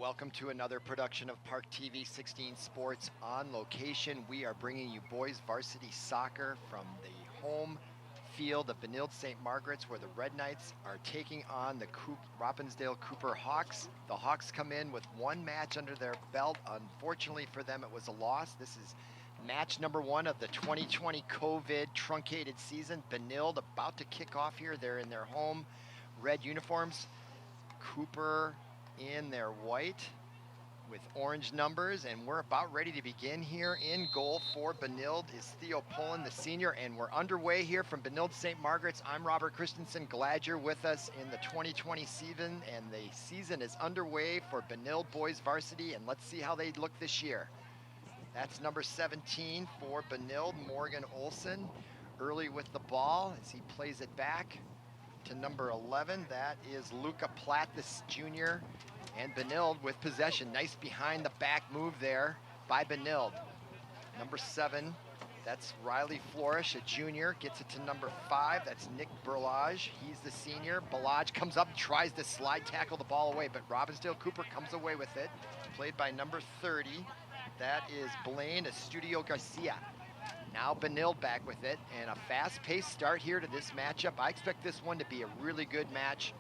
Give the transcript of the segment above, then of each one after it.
Welcome to another production of ParkTV 16 Sports on location. We are bringing you boys varsity soccer from the home field of Benilde-St. Margaret's, where the Red Knights are taking on the Robbinsdale Cooper Hawks. The Hawks come in with one match under their belt. Unfortunately for them, it was a loss. This is match number one of the 2020 COVID truncated season. Benilde about to kick off here. They're in their home red uniforms. Cooper in their white with orange numbers, and we're about ready to begin here. In goal for Benilde is Theo Poland, the senior, and we're underway here from Benilde-St. Margaret's. I'm Robert Christensen. Glad you're with us in the 2020 season, and the season is underway for Benilde boys varsity, and let's see how they look this year. That's number 17 for Benilde, Morgan Olson, early with the ball as he plays it back to number 11. That is Luca Platt, this junior, and Benilde with possession. Nice behind the back move there by Benilde. Number 7, that's Riley Flourish, a junior, gets it to number 5. That's Nick Berlage. He's the senior. Berlage comes up and tries to slide tackle the ball away, but Robbinsdale Cooper comes away with it. Played by number 30. That is Blaine Estudio Garcia. Now Benilde back with it, and a fast-paced start here to this matchup. I expect this one to be a really good match.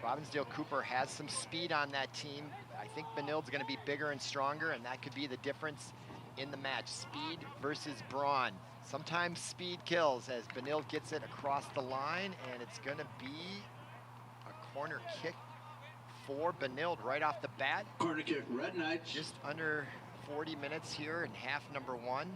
Robbinsdale Cooper has some speed on that team. I think Benilde's going to be bigger and stronger, and that could be the difference in the match. Speed versus brawn. Sometimes speed kills as Benilde gets it across the line, and it's going to be a corner kick for Benilde right off the bat. Corner kick, Red Knights. Just under 40 minutes here in half number one.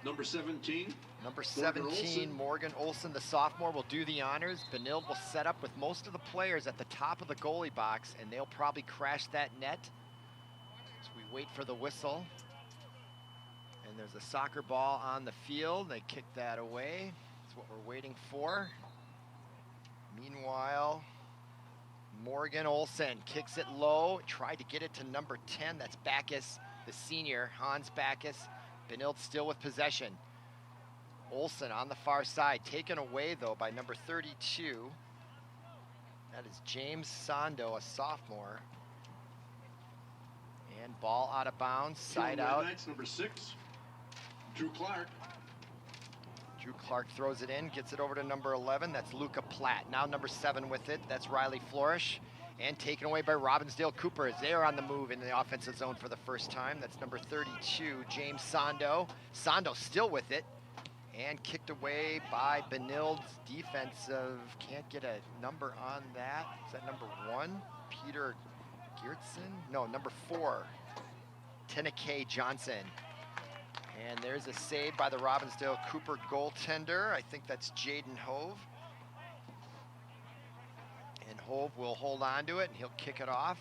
Number 17. Number 17, Morgan Olson, the sophomore, will do the honors. Benilde will set up with most of the players at the top of the goalie box, and they'll probably crash that net. So we wait for the whistle. And there's a soccer ball on the field. They kick that away. That's what we're waiting for. Meanwhile, Morgan Olson kicks it low, tried to get it to number 10. That's Backus, the senior, Hans Backus. Benilde still with possession. Olson on the far side, taken away though by number 32. That is James Sando, a sophomore. And ball out of bounds, side out. Knights, number 6, Drew Clark. Drew Clark throws it in, gets it over to number 11. That's Luca Platt. Now number 7 with it. That's Riley Flourish. And taken away by Robbinsdale Cooper as they are on the move in the offensive zone for the first time. That's number 32, James Sando. Sando still with it. And kicked away by Benilde's defensive. Can't get a number on that. Is that number 1? Peter Geertsen? No, number 4, Teneke Johnson. And there's a save by the Robbinsdale Cooper goaltender. I think that's Jaden Hove. And Hove will hold on to it, and he'll kick it off.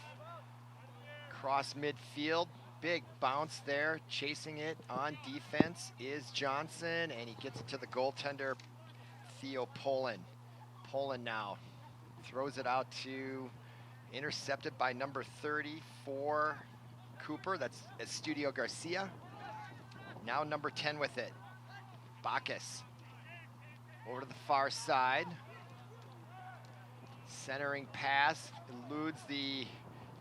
Cross midfield, big bounce there. Chasing it on defense is Johnson, and he gets it to the goaltender, Theo Poland. Poland now throws it out to, intercepted by number 30 for Cooper. That's Estudio Garcia. Now number 10 with it, Bacchus. Over to the far side. Centering pass, eludes the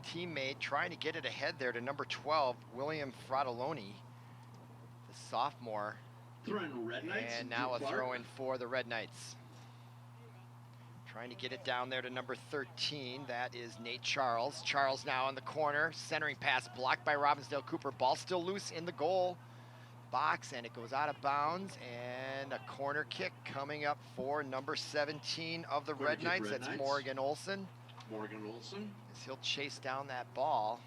teammate, trying to get it ahead there to number 12, William Fratelloni, the sophomore. Red Knights, and now a throw-in for the Red Knights. Trying to get it down there to number 13, that is Nate Charles. Charles now in the corner, centering pass blocked by Robbinsdale Cooper. Ball still loose in the goal box, and it goes out of bounds, and a corner kick coming up for number 17 of the Red Knights. That's Morgan Olson. Morgan Olson. As he'll chase down that ball,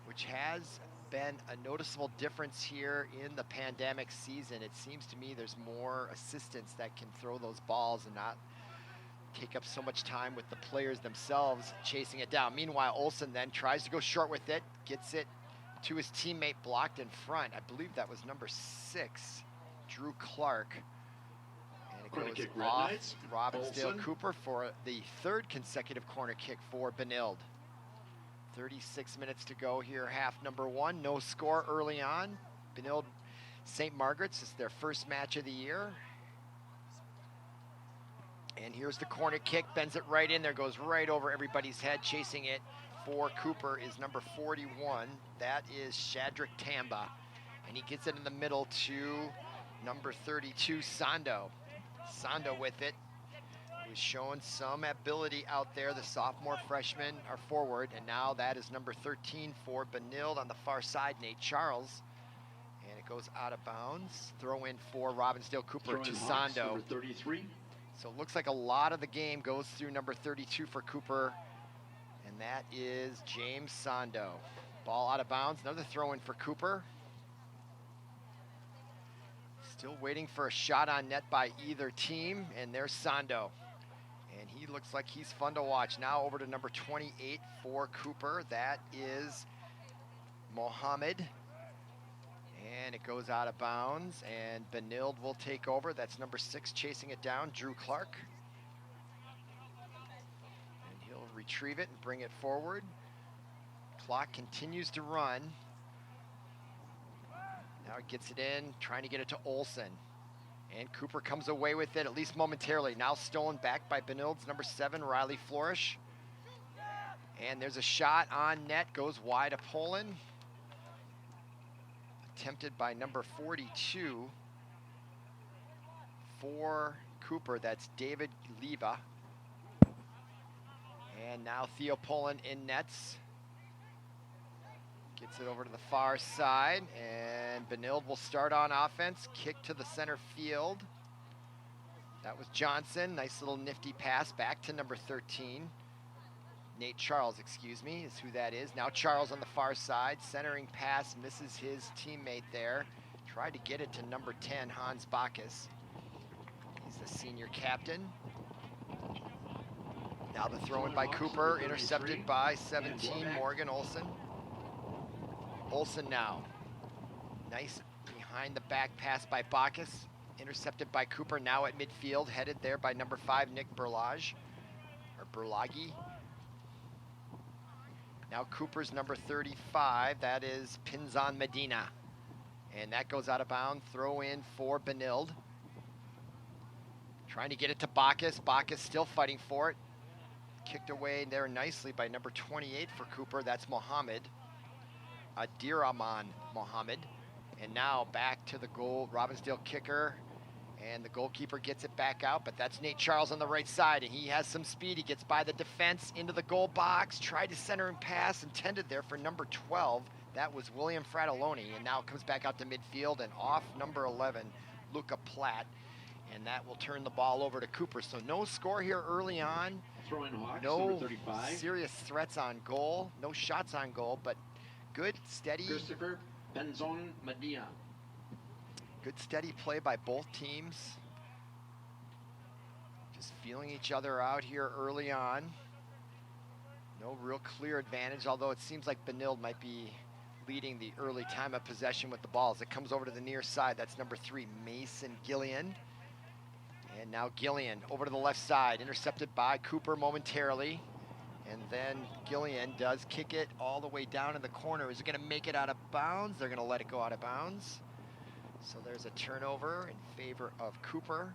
which has been a noticeable difference here in the pandemic season. It seems to me there's more assistants that can throw those balls and not take up so much time with the players themselves chasing it down. Meanwhile, Olson then tries to go short with it, gets it to his teammate blocked in front. I believe that was number 6, Drew Clark. And it goes off Robbinsdale Cooper for the 3rd consecutive corner kick for Benilde. 36 minutes to go here, half number 1. No score early on. Benilde St. Margaret's is their first match of the year. And here's the corner kick, bends it right in there, goes right over everybody's head, chasing it for Cooper is number 41. That is Shadrach Tamba. And he gets it in the middle to number 32, Sando. Sando with it. Who's showing some ability out there, the sophomore freshman, our forward. And now that is number 13 for Benilde on the far side, Nate Charles. And it goes out of bounds. Throw in for Robbinsdale Cooper to Sando. Number 33. So it looks like a lot of the game goes through number 32 for Cooper. And that is James Sando. Ball out of bounds, another throw in for Cooper. Still waiting for a shot on net by either team, and there's Sando. And he looks like he's fun to watch. Now over to number 28 for Cooper. That is Mohammed. And it goes out of bounds, and Benilde will take over. That's number 6 chasing it down, Drew Clark. And he'll retrieve it and bring it forward. Clock continues to run. Now it gets it in, trying to get it to Olsen. And Cooper comes away with it, at least momentarily. Now stolen back by Benilde's number 7, Riley Flourish. And there's a shot on net, goes wide of Poland. Attempted by number 42 for Cooper, that's David Leva. And now Theo Poland in nets. Gets it over to the far side, and Benilde will start on offense. Kick to the center field. That was Johnson. Nice little nifty pass back to number 13. Nate Charles, excuse me, is who that is. Now Charles on the far side. Centering pass, misses his teammate there. Tried to get it to number 10, Hans Bacchus. He's the senior captain. Now the throw in by Cooper, intercepted by 17, Morgan Olsen. Olsen now. Nice behind the back pass by Bacchus. Intercepted by Cooper, now at midfield, headed there by number 5, Nick Berlage, or Berlagi. Now Cooper's number 35, that is Pinzan Medina. And that goes out of bounds, throw in for Benilde. Trying to get it to Bacchus, Bacchus still fighting for it. Kicked away there nicely by number 28 for Cooper, that's Mohammed. Adiraman Mohammed. And now back to the goal, Robbinsdale kicker. And the goalkeeper gets it back out, but that's Nate Charles on the right side, and he has some speed. He gets by the defense into the goal box, tried to center and pass, intended there for number 12. That was William Fratelloni, and now it comes back out to midfield and off number 11, Luca Platt. And that will turn the ball over to Cooper. So no score here early on. Throwing Hawks, no number 35. Serious threats on goal, no shots on goal, but good, steady. Christopher Benzon Medina. Good steady play by both teams. Just feeling each other out here early on. No real clear advantage, although it seems like Benilde might be leading the early time of possession with the ball as it comes over to the near side. That's number 3, Mason Gillian. And now Gillian over to the left side, intercepted by Cooper momentarily. And then Gillian does kick it all the way down in the corner. Is it gonna make it out of bounds? They're gonna let it go out of bounds. So there's a turnover in favor of Cooper.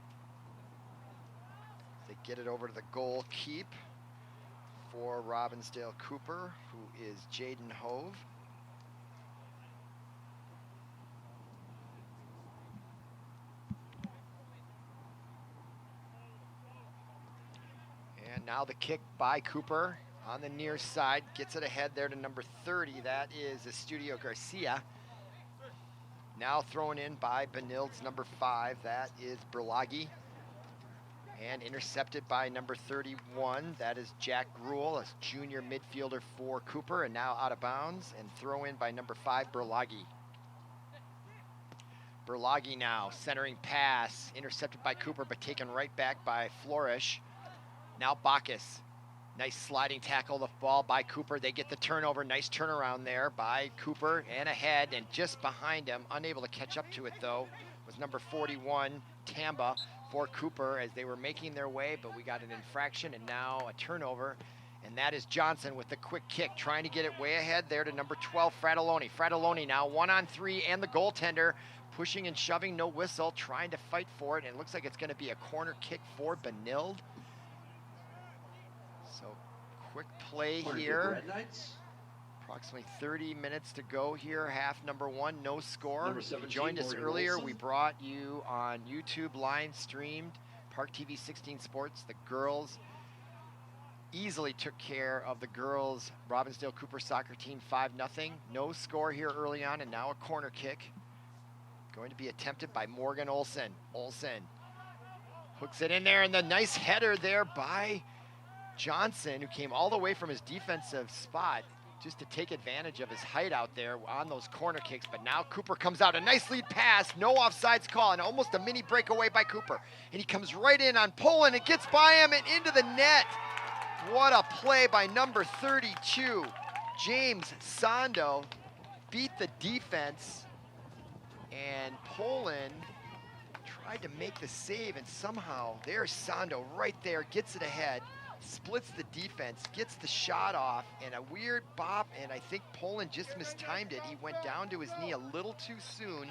They get it over to the goal keep for Robbinsdale Cooper, who is Jaden Hove. And now the kick by Cooper on the near side, gets it ahead there to number 30. That is Estudio Garcia. Now thrown in by Benilde's number 5, that is Berlagi. And intercepted by number 31, that is Jack Gruel, a junior midfielder for Cooper, and now out of bounds, and throw in by number 5, Berlagi. Berlagi now, centering pass, intercepted by Cooper, but taken right back by Flourish. Now Bacchus. Nice sliding tackle, the ball by Cooper. They get the turnover, nice turnaround there by Cooper, and ahead, and just behind him, unable to catch up to it though, was number 41, Tamba, for Cooper as they were making their way, but we got an infraction and now a turnover, and that is Johnson with the quick kick, trying to get it way ahead there to number 12, Fratelloni. Fratelloni now 1-on-3, and the goaltender pushing and shoving, no whistle, trying to fight for it, and it looks like it's gonna be a corner kick for Benilde. So quick play Corner kick, here. Red Knights. Approximately 30 minutes to go here. Half number one, no score. Number If you 17, joined us Morgan earlier, Olson. we brought you on YouTube live streamed ParkTV 16 Sports. The girls easily took care of the girls Robbinsdale Cooper soccer team 5-0. No score here early on, and now a corner kick. Going to be attempted by Morgan Olson. Olson hooks it in there, and the nice header there by Johnson, who came all the way from his defensive spot just to take advantage of his height out there on those corner kicks. But now Cooper comes out, a nice lead pass, no offsides call, and almost a mini breakaway by Cooper. And he comes right in on Poland and gets by him and into the net. What a play by number 32. James Sando beat the defense, and Poland tried to make the save, and somehow there's Sando right there, gets it ahead, splits the defense, gets the shot off, and a weird bop, and I think Poland just mistimed it. He went down to his knee a little too soon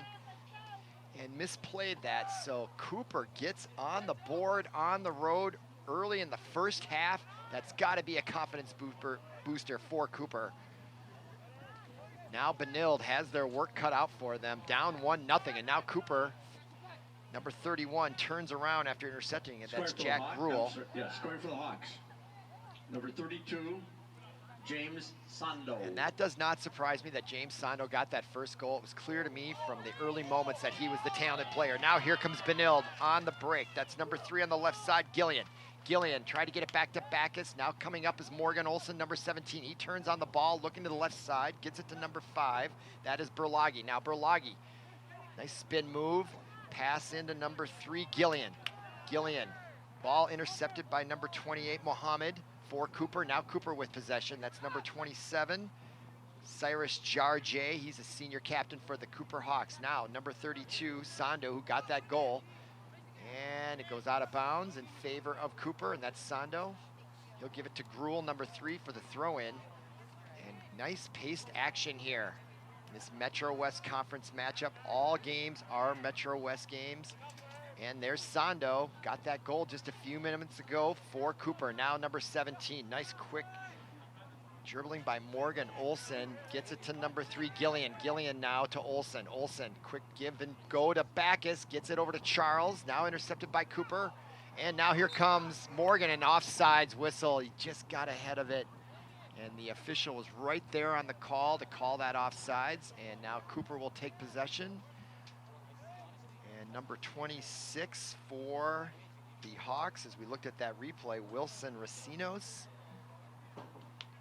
and misplayed that. So Cooper gets on the board on the road early in the first half. That's got to be a confidence booster for Cooper. Now Benilde has their work cut out for them, down 1-0, and now Cooper, number 31, turns around after intercepting it. That's Jack Gruel. Yeah, scoring for the Hawks. Number 32, James Sando. And that does not surprise me that James Sando got that first goal. It was clear to me from the early moments that he was the talented player. Now here comes Benilde on the break. That's number 3 on the left side, Gillian. Gillian tried to get it back to Backus. Now coming up is Morgan Olson, number 17. He turns on the ball, looking to the left side, gets it to number 5. That is Berlagi. Now Berlagi, nice spin move. Pass into number 3, Gillian. Gillian, ball intercepted by number 28, Mohammed, for Cooper. Now Cooper with possession. That's number 27, Cyrus Jarjay. He's a senior captain for the Cooper Hawks. Now number 32, Sando, who got that goal. And it goes out of bounds in favor of Cooper, and that's Sando. He'll give it to Gruel, number 3, for the throw-in. And nice paced action here. This Metro West Conference matchup. All games are Metro West games. And there's Sando, got that goal just a few minutes ago for Cooper. Now number 17, nice quick dribbling by Morgan Olson, gets it to number 3, Gillian. Gillian now to Olson. Olson, quick give and go to Backus, gets it over to Charles, now intercepted by Cooper. And now here comes Morgan, an offsides whistle. He just got ahead of it. And the official was right there on the call to call that offsides. And now Cooper will take possession. And number 26 for the Hawks, as we looked at that replay, Wilson Racinos,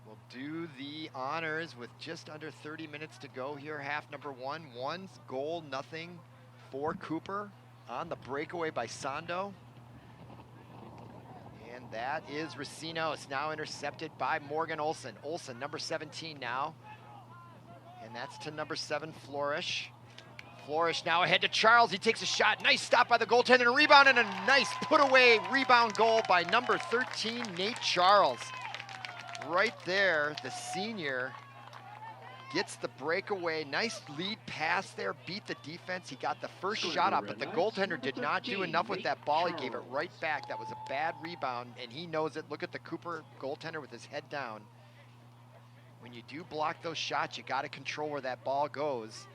will do the honors with just under 30 minutes to go here. Half number one. 1 goal, nothing for Cooper on the breakaway by Sando. And that is Racinos, now intercepted by Morgan Olson. Olson, number 17 now. And that's to number 7, Flourish. Flourish now ahead to Charles. He takes a shot. Nice stop by the goaltender, and a rebound, and a nice put-away rebound goal by number 13, Nate Charles. Right there, the senior gets the breakaway. Nice lead pass there, beat the defense. He got the first shot up, but the goaltender did not do enough with that ball. He gave it right back. That was a bad rebound, and he knows it. Look at the Cooper goaltender with his head down. When you do block those shots, you got to control where that ball goes.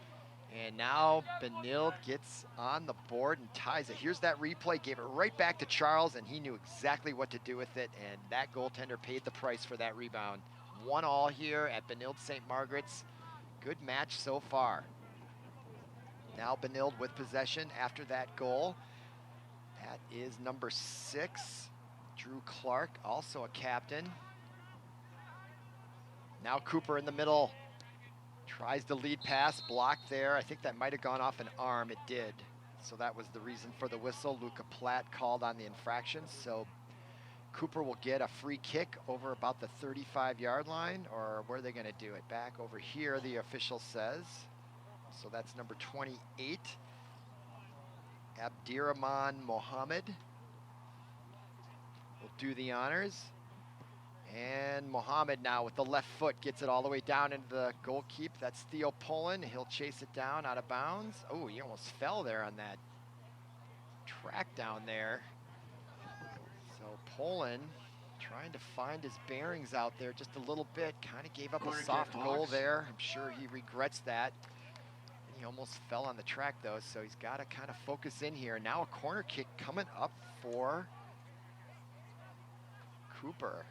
And now Benilde gets on the board and ties it. Here's that replay, gave it right back to Charles, and he knew exactly what to do with it, and that goaltender paid the price for that rebound. 1-1 here at Benilde-St. Margaret's. Good match so far. Now Benilde with possession after that goal. That is number 6, Drew Clark, also a captain. Now Cooper in the middle. Tries the lead pass, blocked there. I think that might have gone off an arm. It did. So that was the reason for the whistle. Luca Platt called on the infraction. So Cooper will get a free kick over about the 35-yard line, or where are they going to do it? Back over here, the official says. So that's number 28, Abdirahman Mohammed will do the honors. And Mohammed now with the left foot gets it all the way down into the goal keep. That's Theo Poland. He'll chase it down out of bounds. Oh, he almost fell there on that track down there. So Poland Trying to find his bearings out there just a little bit. Kind of gave up Corner a kick, soft goal Hawks. there. I'm sure he regrets that. And he almost fell on the track though, so he's got to kind of focus in here. Now a corner kick coming up for Cooper.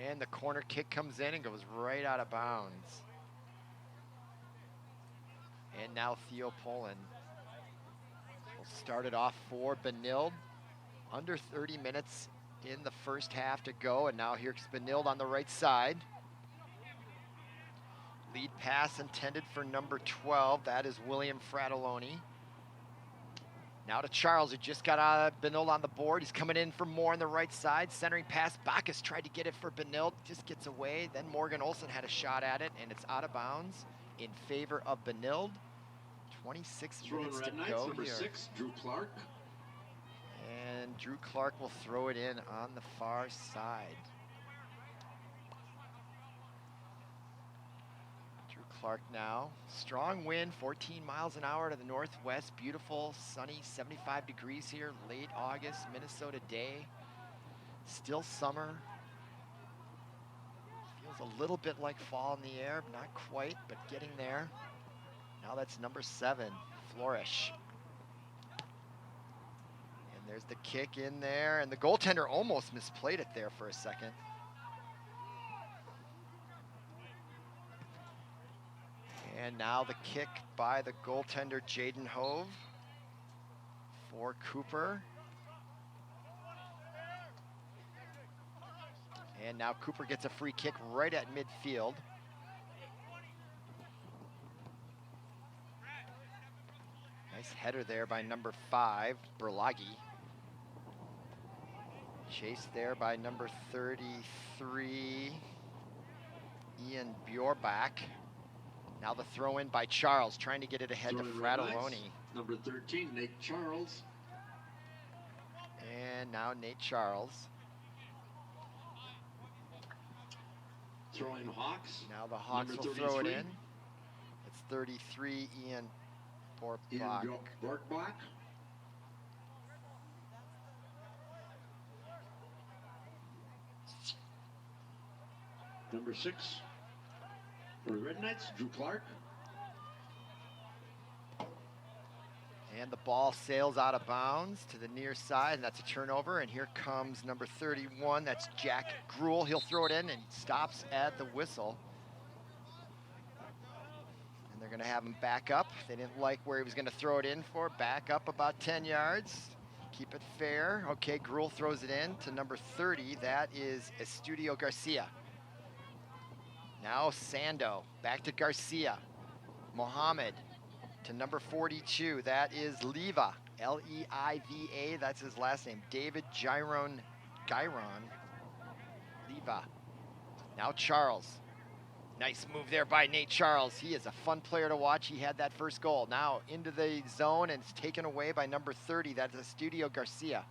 And the corner kick comes in and goes right out of bounds. And now Theo Poland will start it off for Benilde. Under 30 minutes in the first half to go, and now here's Benilde on the right side. Lead pass intended for number 12. That is William Fratelloni. Now to Charles, who just got Benilde on the board. He's coming in for more on the right side. Centering pass. Bacchus tried to get it for Benilde. Just gets away. Then Morgan Olsen had a shot at it, and it's out of bounds in favor of Benilde. 26 minutes to go number here. 6, Drew Clark. And Drew Clark will throw it in on the far side. Clark now. Strong wind, 14 miles an hour to the northwest. Beautiful, sunny, 75 degrees here. Late August, Minnesota day. Still summer. Feels a little bit like fall in the air, not quite, but getting there. Now that's number 7, Flourish. And there's the kick in there, and the goaltender almost misplayed it there for a second. And now the kick by the goaltender, Jaden Hove, for Cooper. And now Cooper gets a free kick right at midfield. Nice header there by number 5, Berlagi. Chased there by number 33, Ian Bjorbak. Now the throw in by Charles, trying to get it ahead to Fratelloni. Number 13, Nate Charles. And now Nate Charles. Throwing Hawks. Now the Hawks will throw it in. It's 33, Ian Borkbach. Number 6. For the Red Knights, Drew Clark. And the ball sails out of bounds to the near side, and that's a turnover. And here comes number 31, that's Jack Gruel. He'll throw it in and stops at the whistle. And they're gonna have him back up. They didn't like where he was gonna throw it in for. Back up about 10 yards. Keep it fair. Okay, Gruel throws it in to number 30. That is Estudio Garcia. Now Sando, back to Garcia. Mohammed to number 42, that is Leiva, L-E-I-V-A, that's his last name. David Gyron, Leiva. Now Charles. Nice move there by Nate Charles. He is a fun player to watch. He had that first goal. Now into the zone, and it's taken away by number 30, that's Estudio Garcia.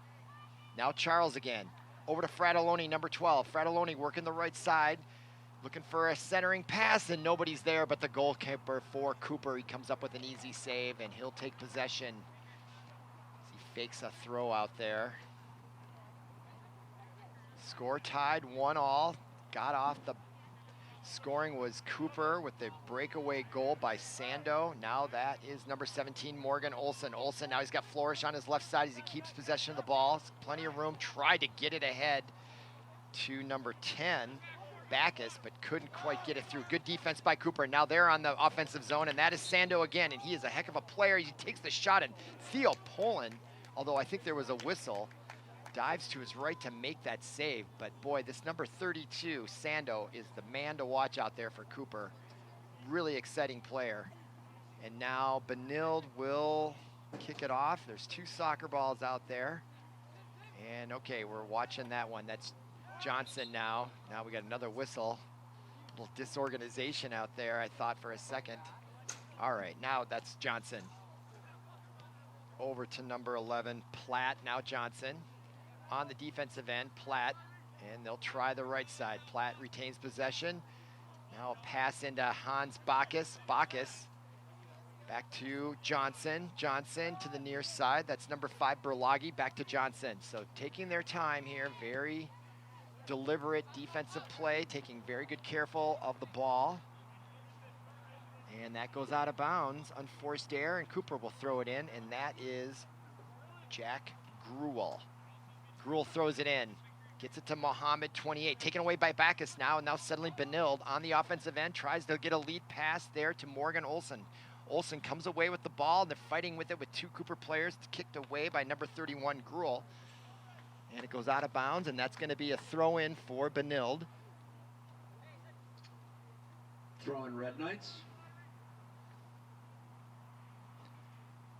Now Charles again, over to Fratelloni, number 12. Fratelloni working the right side. Looking for a centering pass, and nobody's there but the goalkeeper for Cooper. He comes up with an easy save, and he'll take possession. He fakes a throw out there. Score tied, 1-1. Got off the scoring was Cooper with the breakaway goal by Sando. Now that is number 17, Morgan Olsen. Olsen, now he's got Flourish on his left side as he keeps possession of the ball. Plenty of room, tried to get it ahead to number 10. Bacchus, but couldn't quite get it through. Good defense by Cooper. Now they're on the offensive zone, and that is Sando again, and he is a heck of a player. He takes the shot, and Theo Poland, although I think there was a whistle, dives to his right to make that save. But boy, this number 32, Sando, is the man to watch out there for Cooper. Really exciting player. And now Benilde will kick it off. There's 2 soccer balls out there. And okay, we're watching that one. That's Johnson now. Now we got another whistle. A little disorganization out there, I thought for a second. All right, now that's Johnson. Over to number 11, Platt. Now Johnson. On the defensive end, Platt. And they'll try the right side. Platt retains possession. Now a pass into Hans Bacchus. Bacchus Back to Johnson. Johnson to the near side. That's number 5, Berlagi. Back to Johnson. So taking their time here. Very deliberate defensive play. Taking very good careful of the ball. And that goes out of bounds. Unforced error, and Cooper will throw it in. And that is Jack Gruel. Gruel throws it in. Gets it to Mohammed, 28. Taken away by Backus now. And now suddenly Benilde on the offensive end. Tries to get a lead pass there to Morgan Olson. Olson comes away with the ball. They're fighting with it with 2 Cooper players. It's kicked away by number 31, Gruel. And it goes out of bounds, and that's going to be a throw-in for Benilde. Throw in Red Knights.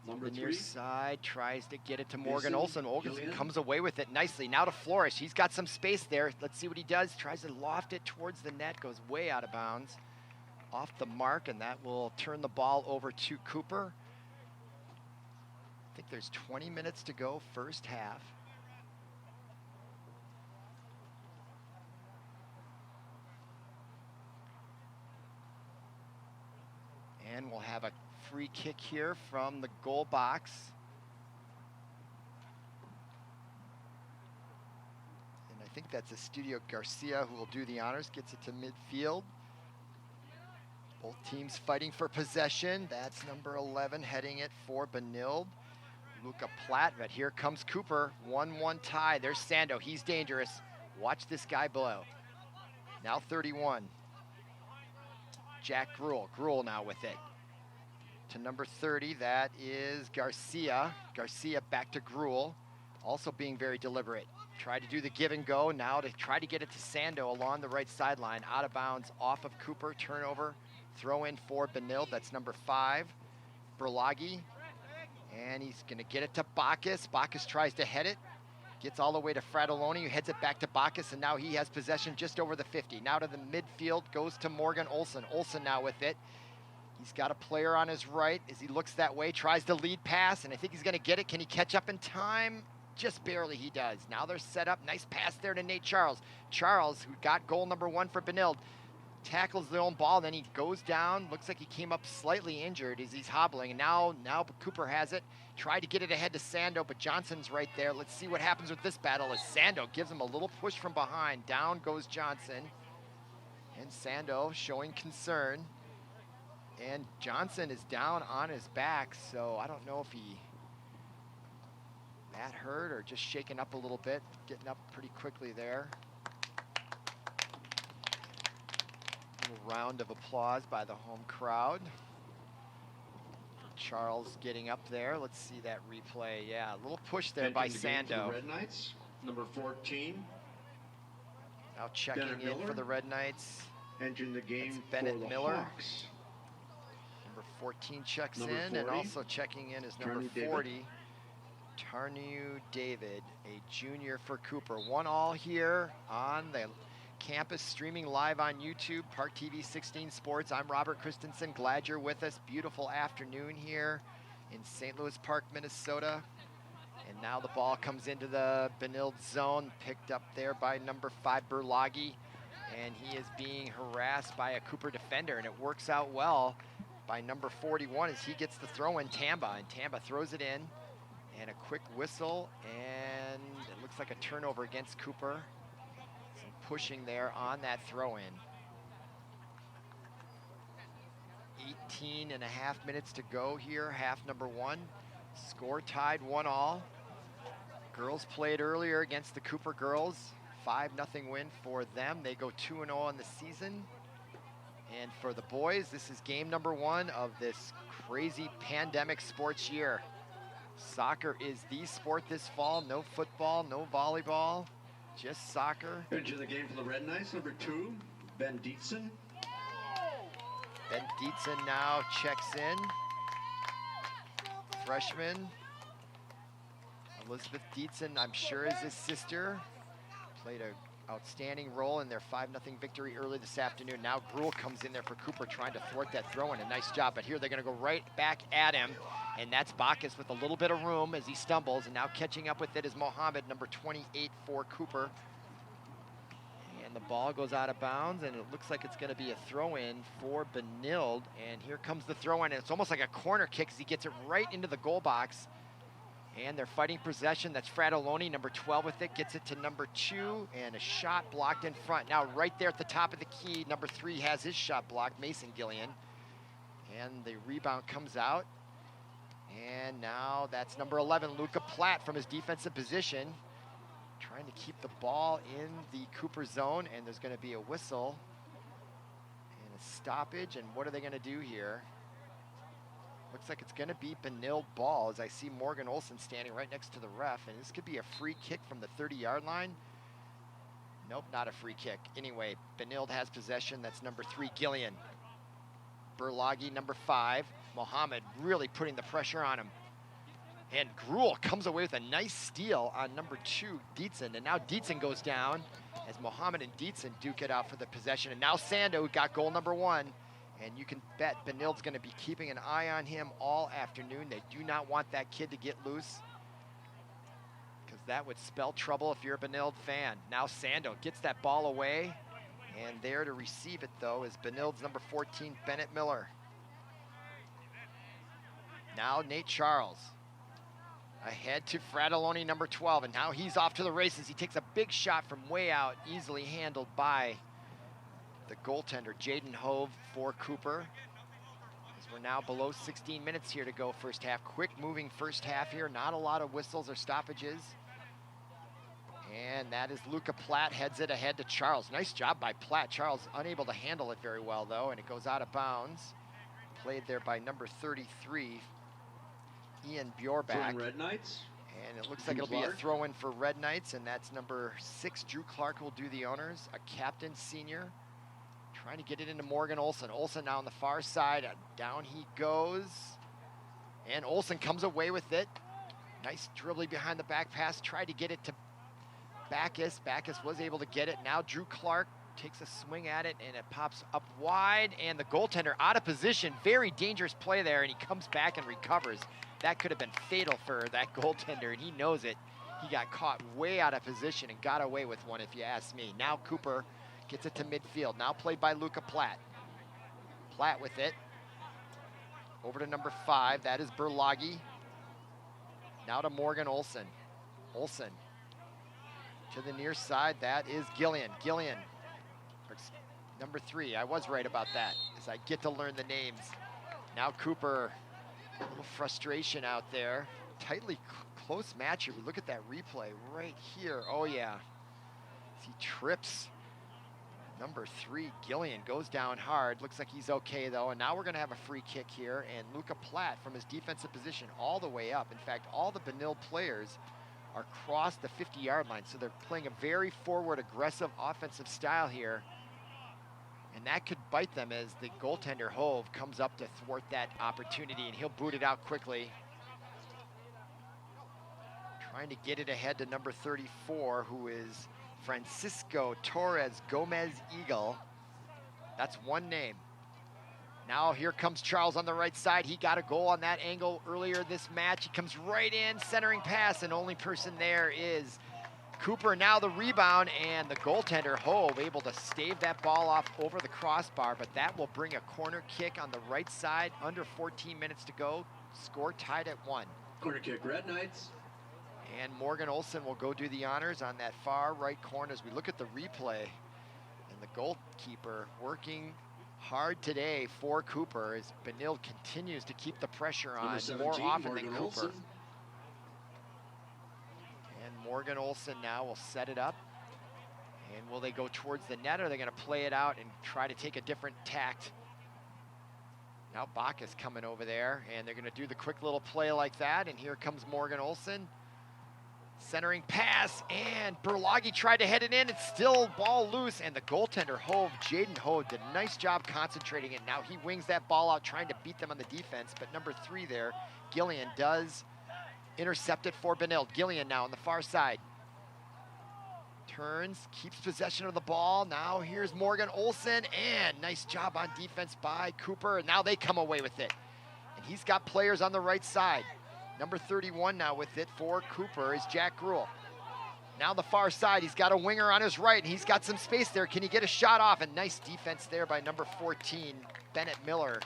Number The near 3. side tries to get it to Morgan Mason Olson. Olson Gillian. comes away with it nicely. Now to Flores. He's got some space there. Let's see what he does. Tries to loft it towards the net. Goes way out of bounds. Off the mark, and that will turn the ball over to Cooper. I think there's 20 minutes to go, first half. And we'll have a free kick here from the goal box. And I think that's Estudio Garcia who will do the honors, gets it to midfield. Both teams fighting for possession. That's number 11 heading it for Benilde. Luca Platt, but here comes Cooper. 1-1 tie. There's Sando. He's dangerous. Watch this guy below. Now 31. Jack Gruel. Gruel now with it. To number 30, that is Garcia. Garcia back to Gruel. Also being very deliberate. Tried to do the give and go. Now to try to get it to Sando along the right sideline. Out of bounds off of Cooper. Turnover. Throw in for Benilde, that's number 5, Berlagi. And he's gonna get it to Backus. Backus tries to head it. Gets all the way to Fratelloni, who heads it back to Backus, and now he has possession just over the 50. Now to the midfield, goes to Morgan Olson. Olson now with it. He's got a player on his right as he looks that way, tries to lead pass, and I think he's gonna get it. Can he catch up in time? Just barely he does. Now they're set up, nice pass there to Nate Charles. Charles, who got goal number 1 for Benilde, tackles the own ball, then he goes down. Looks like he came up slightly injured as he's hobbling. And now Cooper has it. Tried to get it ahead to Sando, but Johnson's right there. Let's see what happens with this battle as Sando gives him a little push from behind. Down goes Johnson. And Sando showing concern. And Johnson is down on his back, so I don't know if he that hurt or just shaken up a little bit. Getting up pretty quickly there. Round of applause by the home crowd. Charles getting up there. Let's see that replay. Yeah, a little push there by Sando. The Red Knights, number 14. Now checking Bennett in Miller. for the Red Knights. Entering the game That's Bennett for the Miller. Hawks. Number 14 checks Number in, and 40. also checking in is number Tarnew 40. Tarnew David, a junior for Cooper. 1-1 here on the campus, streaming live on YouTube, ParkTV 16 Sports. I'm Robert Christensen. Glad you're with us. Beautiful afternoon here in St. Louis Park, Minnesota. And now the ball comes into the Benilde zone, picked up there by number 5, Berlagi. And he is being harassed by a Cooper defender, and it works out well by number 41 as he gets the throw in, Tamba. And Tamba throws it in, and a quick whistle, and it looks like a turnover against Cooper. Pushing there on that throw-in. 18 and a half minutes to go here, half number 1. Score tied 1-1. Girls played earlier against the Cooper girls. 5-0 win for them. They go 2-0 on the season. And for the boys, this is game number 1 of this crazy pandemic sports year. Soccer is the sport this fall. No football, no volleyball. Just soccer. Into the game for the Red Knights, number 2, Ben Dietzen. Ben Dietzen now checks in. Freshman. Elizabeth Dietzen, I'm sure, is his sister. Played an outstanding role in their 5-0 victory early this afternoon. Now Gruel comes in there for Cooper, trying to thwart that throw in. A nice job, but here they're going to go right back at him. And that's Backus with a little bit of room as he stumbles. And now catching up with it is Mohammed, number 28 for Cooper. And And the ball goes out of bounds, and it looks like it's going to be a throw-in for Benilde. And here comes the throw-in. It's almost like a corner kick as he gets it right into the goal box. And they're fighting possession. That's Fratelloni, number 12 with it. Gets it to number 2, and a shot blocked in front. Now right there at the top of the key, number 3 has his shot blocked, Mason Gillian. And the rebound comes out. And now that's number 11, Luca Platt from his defensive position, trying to keep the ball in the Cooper zone, and there's going to be a whistle and a stoppage. And what are they going to do here? Looks like it's going to be Benilde ball, as I see Morgan Olson standing right next to the ref, and this could be a free kick from the 30-yard line. Nope, not a free kick. Anyway, Benilde has possession. That's number 3, Gillian. Berlagi, number 5. Mohammed really putting the pressure on him. And Gruel comes away with a nice steal on number 2, Dietzen. And now Dietzen goes down as Mohammed and Dietzen duke it out for the possession. And now Sando got goal number 1. And you can bet Benilde's going to be keeping an eye on him all afternoon. They do not want that kid to get loose, because that would spell trouble if you're a Benilde fan. Now Sando gets that ball away. And there to receive it, though, is Benilde's number 14, Bennett Miller. Now Nate Charles ahead to Fratelloni, number 12, and now he's off to the races. He takes a big shot from way out, easily handled by the goaltender, Jaden Hove, for Cooper. As we're now below 16 minutes here to go first half. Quick moving first half here, not a lot of whistles or stoppages. And that is Luca Platt, heads it ahead to Charles. Nice job by Platt. Charles unable to handle it very well, though, and it goes out of bounds. Played there by number 33, Ian Bjorbak. Red Knights. And it looks like it'll be a throw-in for Red Knights, and that's number 6, Drew Clark, will do the honors. A captain, senior, trying to get it into Morgan Olson. Olson now on the far side. Down he goes. And Olson comes away with it. Nice dribbling behind the back pass. Tried to get it to Backus. Backus was able to get it. Now Drew Clark takes a swing at it, and it pops up wide, and the goaltender out of position. Very dangerous play there, and he comes back and recovers. That could have been fatal for that goaltender, and he knows it. He got caught way out of position and got away with one, if you ask me. Now Cooper gets it to midfield, now played by Luca Platt. Platt with it. Over to number 5, that is Berlagi. Now to Morgan Olson. Olson to the near side, that is Gillian. Gillian, number 3, I was right about that, as I get to learn the names. Now Cooper, a little frustration out there. Tightly close match here. We look at that replay right here. Oh yeah, as he trips. Number 3, Gillian, goes down hard. Looks like he's okay, though. And now we're going to have a free kick here. And Luca Platt from his defensive position all the way up. In fact, all the Benilde players are across the 50-yard line. So they're playing a very forward, aggressive, offensive style here. And that could bite them as the goaltender, Hove, comes up to thwart that opportunity. And he'll boot it out quickly. Trying to get it ahead to number 34, who is Francisco Torres Gomez Eagle. That's one name. Now here comes Charles on the right side. He got a goal on that angle earlier this match. He comes right in, centering pass, and only person there is Cooper. Now the rebound, and the goaltender, Hove, able to stave that ball off over the crossbar, but that will bring a corner kick on the right side. Under 14 minutes to go. Score tied at 1. Corner kick, Red Knights. And Morgan Olson will go do the honors on that far right corner as we look at the replay. And the goalkeeper working hard today for Cooper as Benilde continues to keep the pressure on more often Morgan than Cooper. Olson. And Morgan Olson now will set it up. And will they go towards the net, or are they going to play it out and try to take a different tact? Now Bacchus coming over there, and they're going to do the quick little play like that. And here comes Morgan Olson. Centering pass, and Berlagi tried to head it in. It's still ball loose, and the goaltender, Hove, Jaden Hove, did a nice job concentrating it. Now he wings that ball out, trying to beat them on the defense, but number 3 there, Gillian, does intercept it for Benilde. Gillian now on the far side. Turns, keeps possession of the ball. Now here's Morgan Olson, and nice job on defense by Cooper, and now they come away with it. And he's got players on the right side. Number 31 now with it for Cooper is Jack Gruel. Now the far side, he's got a winger on his right, and he's got some space there. Can he get a shot off? And nice defense there by number 14, Bennett Miller.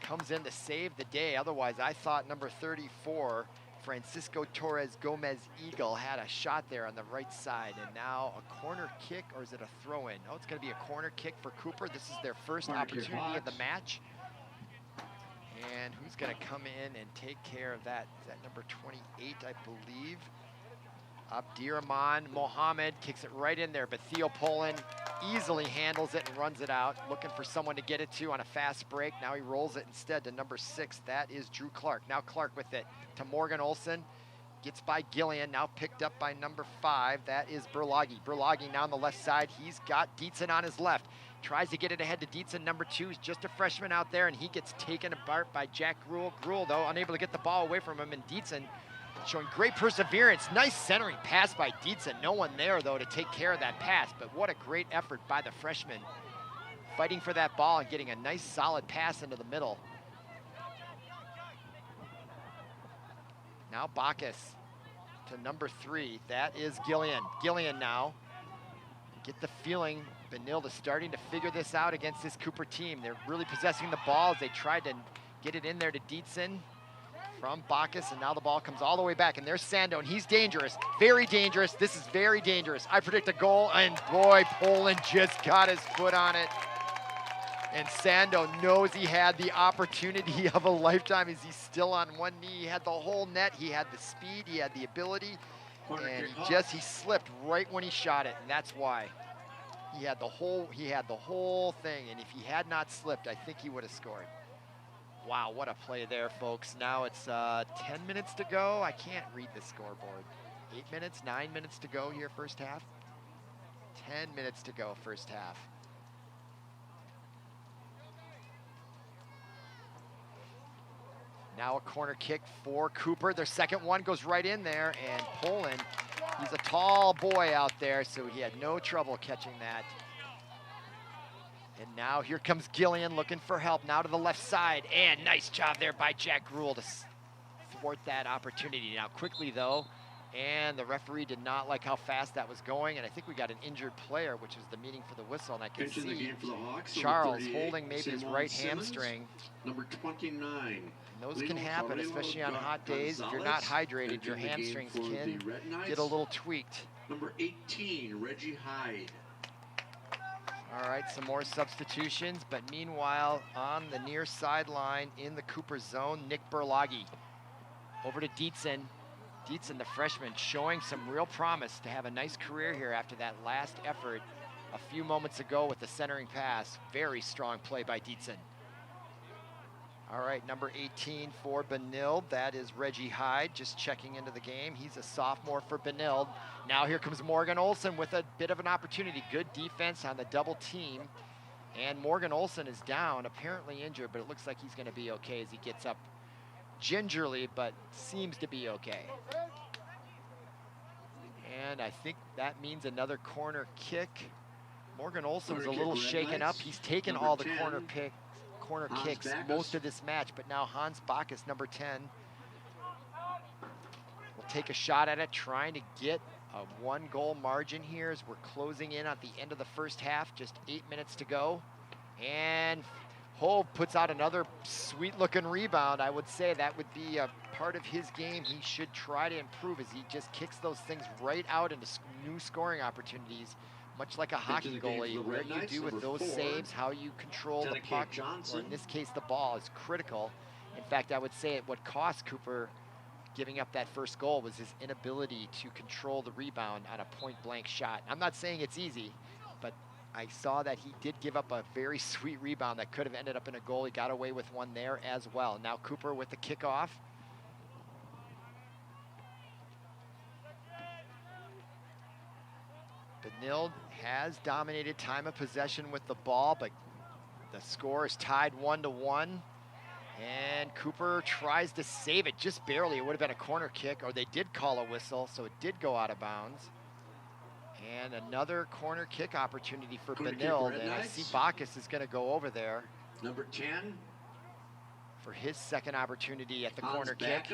Comes in to save the day. Otherwise, I thought number 34, Francisco Torres Gomez Eagle, had a shot there on the right side. And now a corner kick, or is it a throw-in? Oh, it's going to be a corner kick for Cooper. This is their first opportunity of the match. And who's going to come in and take care of that? Is that number 28, I believe? Abdirahman Mohammed kicks it right in there, but Theo Poland easily handles it and runs it out, looking for someone to get it to on a fast break. Now he rolls it instead to number 6. That is Drew Clark. Now Clark with it to Morgan Olson. Gets by Gillian, now picked up by number 5. That is Berlagi. Berlagi now on the left side. He's got Dietzen on his left. Tries to get it ahead to Dietzen. Number 2 is just a freshman out there, and he gets taken apart by Jack Gruel. Gruel, though, unable to get the ball away from him, and Dietzen showing great perseverance. Nice centering pass by Dietzen. No one there, though, to take care of that pass, but what a great effort by the freshman. Fighting for that ball and getting a nice, solid pass into the middle. Now Bacchus to number 3. That is Gillian. Gillian now. Get the feeling Benilde is starting to figure this out against this Cooper team. They're really possessing the ball as they tried to get it in there to Dietzen from Bacchus, and now the ball comes all the way back, and there's Sando, and he's dangerous, very dangerous. This is very dangerous. I predict a goal, and boy, Poland just got his foot on it. And Sando knows he had the opportunity of a lifetime as he's still on one knee. He had the whole net, he had the speed, he had the ability, and he slipped right when he shot it, and that's why. He had the whole thing, and if he had not slipped, I think he would have scored. Wow, what a play there, folks. Now it's 10 minutes to go. I can't read the scoreboard. 8 minutes, 9 minutes to go here, first half. 10 minutes to go, first half. Now a corner kick for Cooper. Their second one goes right in there, and Poland, he's a tall boy out there, so he had no trouble catching that. And now here comes Gillian looking for help. Now to the left side, and nice job there by Jack Gruel to thwart that opportunity. Now quickly though, and the referee did not like how fast that was going, and I think we got an injured player, which is the meaning for the whistle, and I can see Charles holding maybe his right hamstring. Number 29. And those can happen, especially on hot days. If you're not hydrated, your hamstrings can get a little tweaked. Number 18, Reggie Hyde. All right, some more substitutions, but meanwhile, on the near sideline in the Cooper zone, Nick Berlagi. Over to Dietzen. Dietzen, the freshman, showing some real promise to have a nice career here after that last effort a few moments ago with the centering pass. Very strong play by Dietzen. All right, number 18 for Benilde, that is Reggie Hyde, just checking into the game. He's a sophomore for Benilde. Now here comes Morgan Olson with a bit of an opportunity. Good defense on the double team. And Morgan Olson is down, apparently injured, but it looks like he's gonna be okay as he gets up gingerly, but seems to be okay. And I think that means another corner kick. Morgan Olson was a little shaken up. He's taken all the corner kicks most of this match, but now Hans Bacchus, number 10, will take a shot at it, trying to get a 1-goal margin here as we're closing in at the end of the first half, just 8 minutes to go. And Hove puts out another sweet-looking rebound. I would say that would be a part of his game he should try to improve, as he just kicks those things right out into new scoring opportunities. Much like a hockey goalie, what you do with those saves, how you control the puck, or in this case the ball, is critical. In fact, I would say what cost Cooper giving up that first goal was his inability to control the rebound on a point-blank shot. I'm not saying it's easy, but I saw that he did give up a very sweet rebound that could have ended up in a goal. He got away with one there as well. Now Cooper with the kickoff. Benilde has dominated time of possession with the ball, but the score is tied 1-1. And Cooper tries to save it just barely. It would have been a corner kick, or they did call a whistle, so it did go out of bounds. And another corner kick opportunity for Benilde, and I see Bacchus is going to go over there. Number 10. For his second opportunity at the corner kick.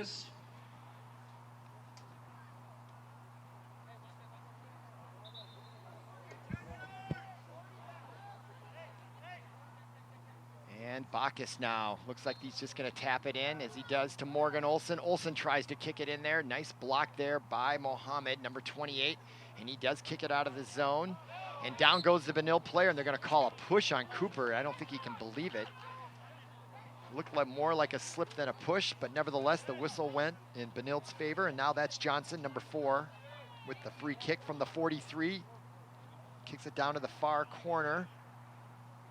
And Bacchus now looks like he's just going to tap it in as he does to Morgan Olsen. Olsen tries to kick it in there. Nice block there by Mohammed, number 28. And he does kick it out of the zone. And down goes the Benilde player, and they're going to call a push on Cooper. I don't think he can believe it. Looked like more like a slip than a push, but nevertheless, the whistle went in Benilde's favor. And now that's Johnson, number 4, with the free kick from the 43. Kicks it down to the far corner.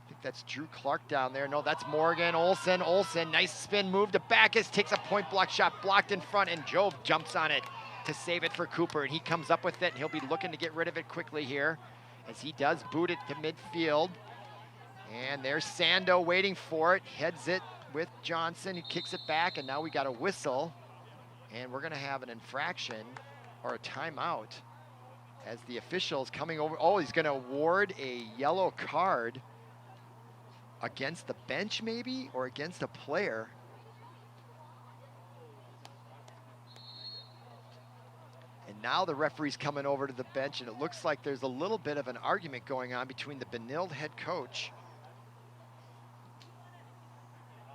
I think that's Drew Clark down there. No, that's Morgan Olsen. Olsen, nice spin move to Bacchus, takes a point block shot, blocked in front, and Job jumps on it to save it for Cooper, and he comes up with it, and he'll be looking to get rid of it quickly here as he does boot it to midfield. And there's Sando waiting for it, heads it with Johnson. He kicks it back, and now we got a whistle, and we're going to have an infraction or a timeout as the official's coming over. Oh, he's going to award a yellow card against the bench maybe, or against a player. And now the referee's coming over to the bench, and it looks like there's a little bit of an argument going on between the Benilde head coach,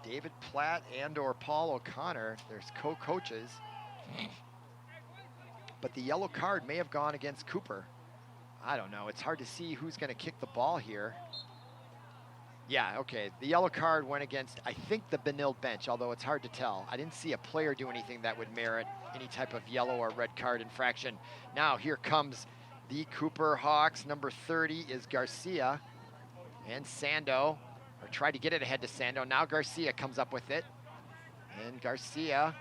David Platt, and or Paul O'Connor. There's co-coaches. But the yellow card may have gone against Cooper. I don't know. It's hard to see who's going to kick the ball here. Yeah, okay. The yellow card went against, I think, the Benilde bench, although it's hard to tell. I didn't see a player do anything that would merit any type of yellow or red card infraction. Now here comes the Cooper Hawks. Number 30 is Garcia. And Sando, or tried to get it ahead to Sando. Now Garcia comes up with it. And Garcia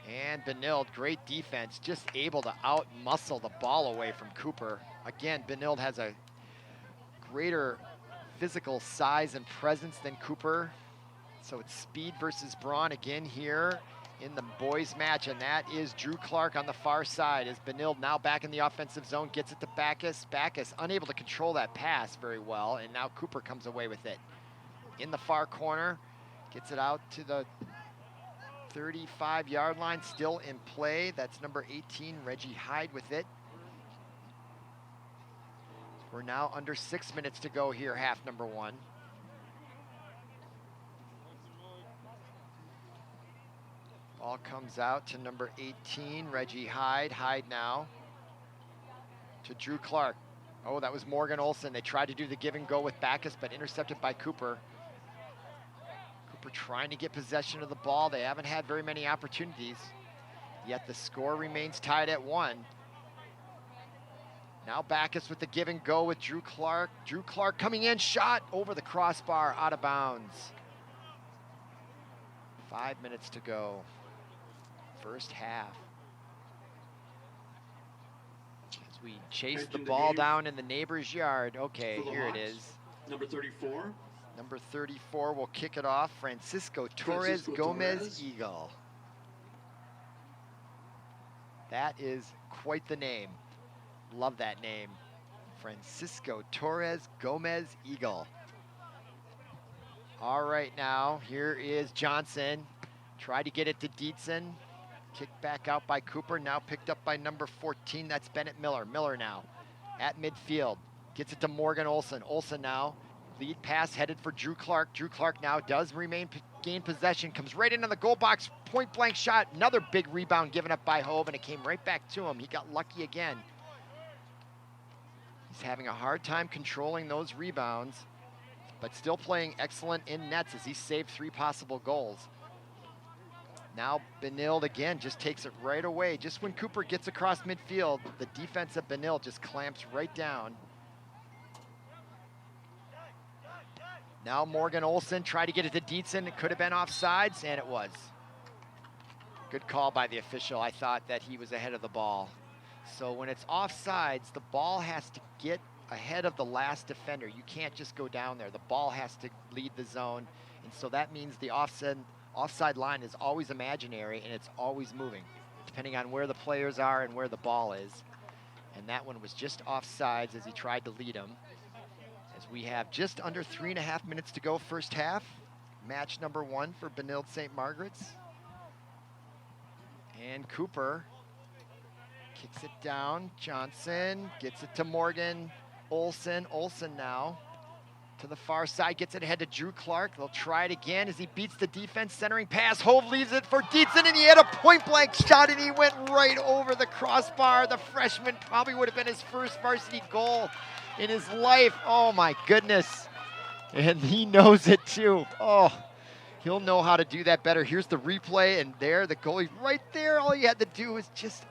and Benilde, great defense, just able to out-muscle the ball away from Cooper. Again, Benilde has a greater physical size and presence than Cooper. So it's speed versus brawn again here in the boys match, and that is Drew Clark on the far side as Benilde now back in the offensive zone, gets it to Bacchus. Bacchus unable to control that pass very well, and now Cooper comes away with it. In the far corner, gets it out to the 35-yard line, still in play. That's number 18, Reggie Hyde with it. We're now under 6 minutes to go here, half number 1. Ball comes out to number 18, Reggie Hyde. Hyde now to Drew Clark. Oh, that was Morgan Olsen. They tried to do the give and go with Bacchus, but intercepted by Cooper. Cooper trying to get possession of the ball. They haven't had very many opportunities, yet the score remains tied at 1. Now Bacchus with the give and go with Drew Clark. Drew Clark coming in, shot over the crossbar, out of bounds. 5 minutes to go, first half. As we chase the ball down in the neighbor's yard. Okay, here it is. Number 34. Number 34 will kick it off. Francisco Torres Gomez Eagle. That is quite the name. Love that name. Francisco Torres Gomez Eagle. All right, now here is Johnson. Tried to get it to Dietzen. Kicked back out by Cooper. Now picked up by number 14. That's Bennett Miller. Miller now at midfield. Gets it to Morgan Olsen. Olsen now. Lead pass headed for Drew Clark. Drew Clark now does gain possession. Comes right into the goal box. Point blank shot. Another big rebound given up by Hobe, and it came right back to him. He got lucky again. He's having a hard time controlling those rebounds, but still playing excellent in nets as he saved 3 possible goals. Now Benilde again just takes it right away. Just when Cooper gets across midfield, the defense of Benilde just clamps right down. Now Morgan Olsen tried to get it to Dietzen. It could have been offsides, and it was. Good call by the official. I thought that he was ahead of the ball. So when it's offsides, the ball has to get ahead of the last defender. You can't just go down there. The ball has to lead the zone. And so that means the offside line is always imaginary, and it's always moving, depending on where the players are and where the ball is. And that one was just offsides as he tried to lead him. As we have just under 3.5 minutes to go, first half. Match number 1 for Benilde-St. Margaret's. And Cooper kicks it down. Johnson gets it to Morgan Olsen. Olsen now to the far side, gets it ahead to Drew Clark. They'll try it again as he beats the defense, centering pass. Hove leaves it for Dietzen, and he had a point-blank shot, and he went right over the crossbar. The freshman probably would have been his first varsity goal in his life. Oh, my goodness. And he knows it, too. Oh, he'll know how to do that better. Here's the replay, and there, the goalie right there. All he had to do was just,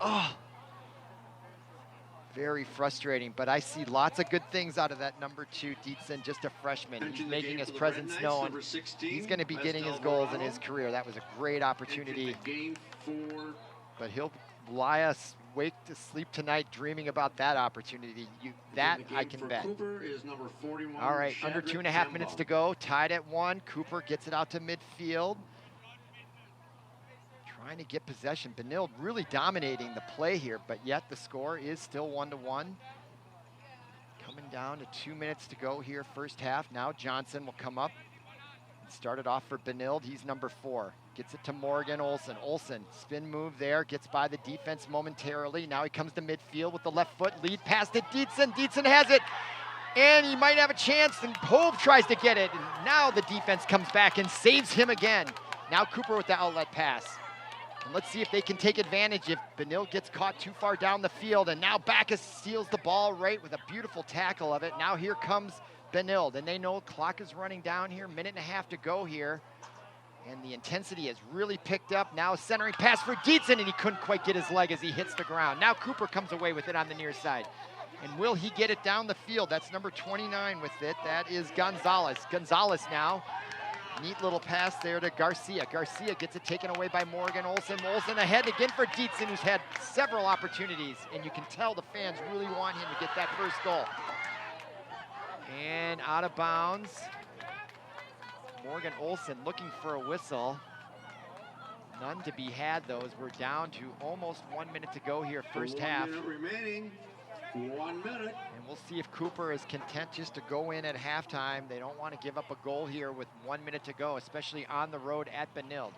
very frustrating, but I see lots of good things out of that number 2, Dietzen, just a freshman. He's making his presence known. He's going to be getting his goals in his career. That was a great opportunity. But he'll lie us wake to sleep tonight dreaming about that opportunity. That I can bet. All right, under 2.5 minutes to go. Tied at 1. Cooper gets it out to midfield. Trying to get possession. Benilde really dominating the play here, but yet the score is still 1-1. Coming down to 2 minutes to go here, first half. Now Johnson will come up. Started off for Benilde. He's number 4. Gets it to Morgan Olsen. Olsen, spin move there, gets by the defense momentarily. Now he comes to midfield with the left foot. Lead pass to Dietzen. Dietzen has it, and he might have a chance, and Hove tries to get it. And now the defense comes back and saves him again. Now Cooper with the outlet pass. And let's see if they can take advantage if Benilde gets caught too far down the field. And now Backus steals the ball right with a beautiful tackle of it. Now here comes Benilde, and they know clock is running down here, 1.5 minutes to go here. And the intensity has really picked up. Now a centering pass for Dietzen, and he couldn't quite get his leg as he hits the ground. Now Cooper comes away with it on the near side. And will he get it down the field? That's number 29 with it. That is Gonzalez. Gonzalez now. Neat little pass there to Garcia. Garcia gets it taken away by Morgan Olsen. Olsen ahead again for Dietzen, who's had several opportunities, and you can tell the fans really want him to get that first goal. And out of bounds. Morgan Olsen looking for a whistle. None to be had, though, as we're down to almost 1 minute to go here, first half. 1 minute remaining. 1 minute. And we'll see if Cooper is content just to go in at halftime. They don't want to give up a goal here with 1 minute to go, especially on the road at Benilde.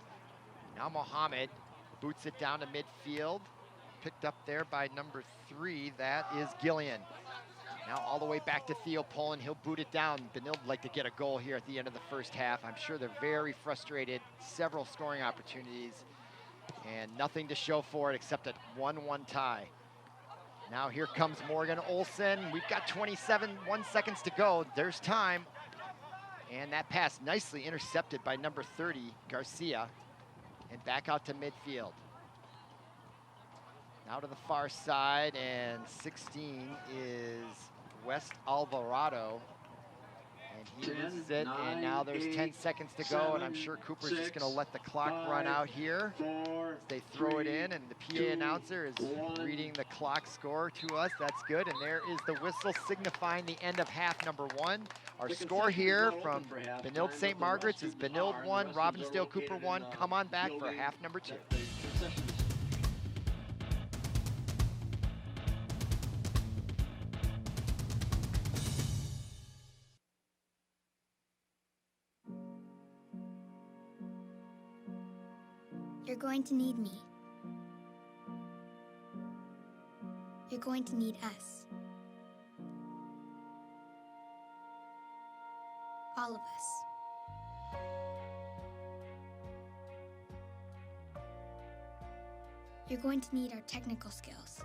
Now Mohammed boots it down to midfield. Picked up there by number 3. That is Gillian. Now all the way back to Theo Poland. He'll boot it down. Benilde would like to get a goal here at the end of the first half. I'm sure they're very frustrated. Several scoring opportunities and nothing to show for it except a 1-1 tie. Now here comes Morgan Olsen. We've got 1 seconds to go. There's time. And that pass nicely intercepted by number 30, Garcia. And back out to midfield. Now to the far side, and 16 is West Alvarado. And he loses it, and now there's 10 seconds to go, and I'm sure Cooper's just going to let the clock run out here. They throw it in, and the PA announcer is reading the clock score to us. That's good, and there is the whistle signifying the end of half number 1. Our score here from Benilde-St. Margaret's is Benilde 1, Robbinsdale Cooper 1. Come on back for half number 2. You're going to need me. You're going to need us. All of us. You're going to need our technical skills,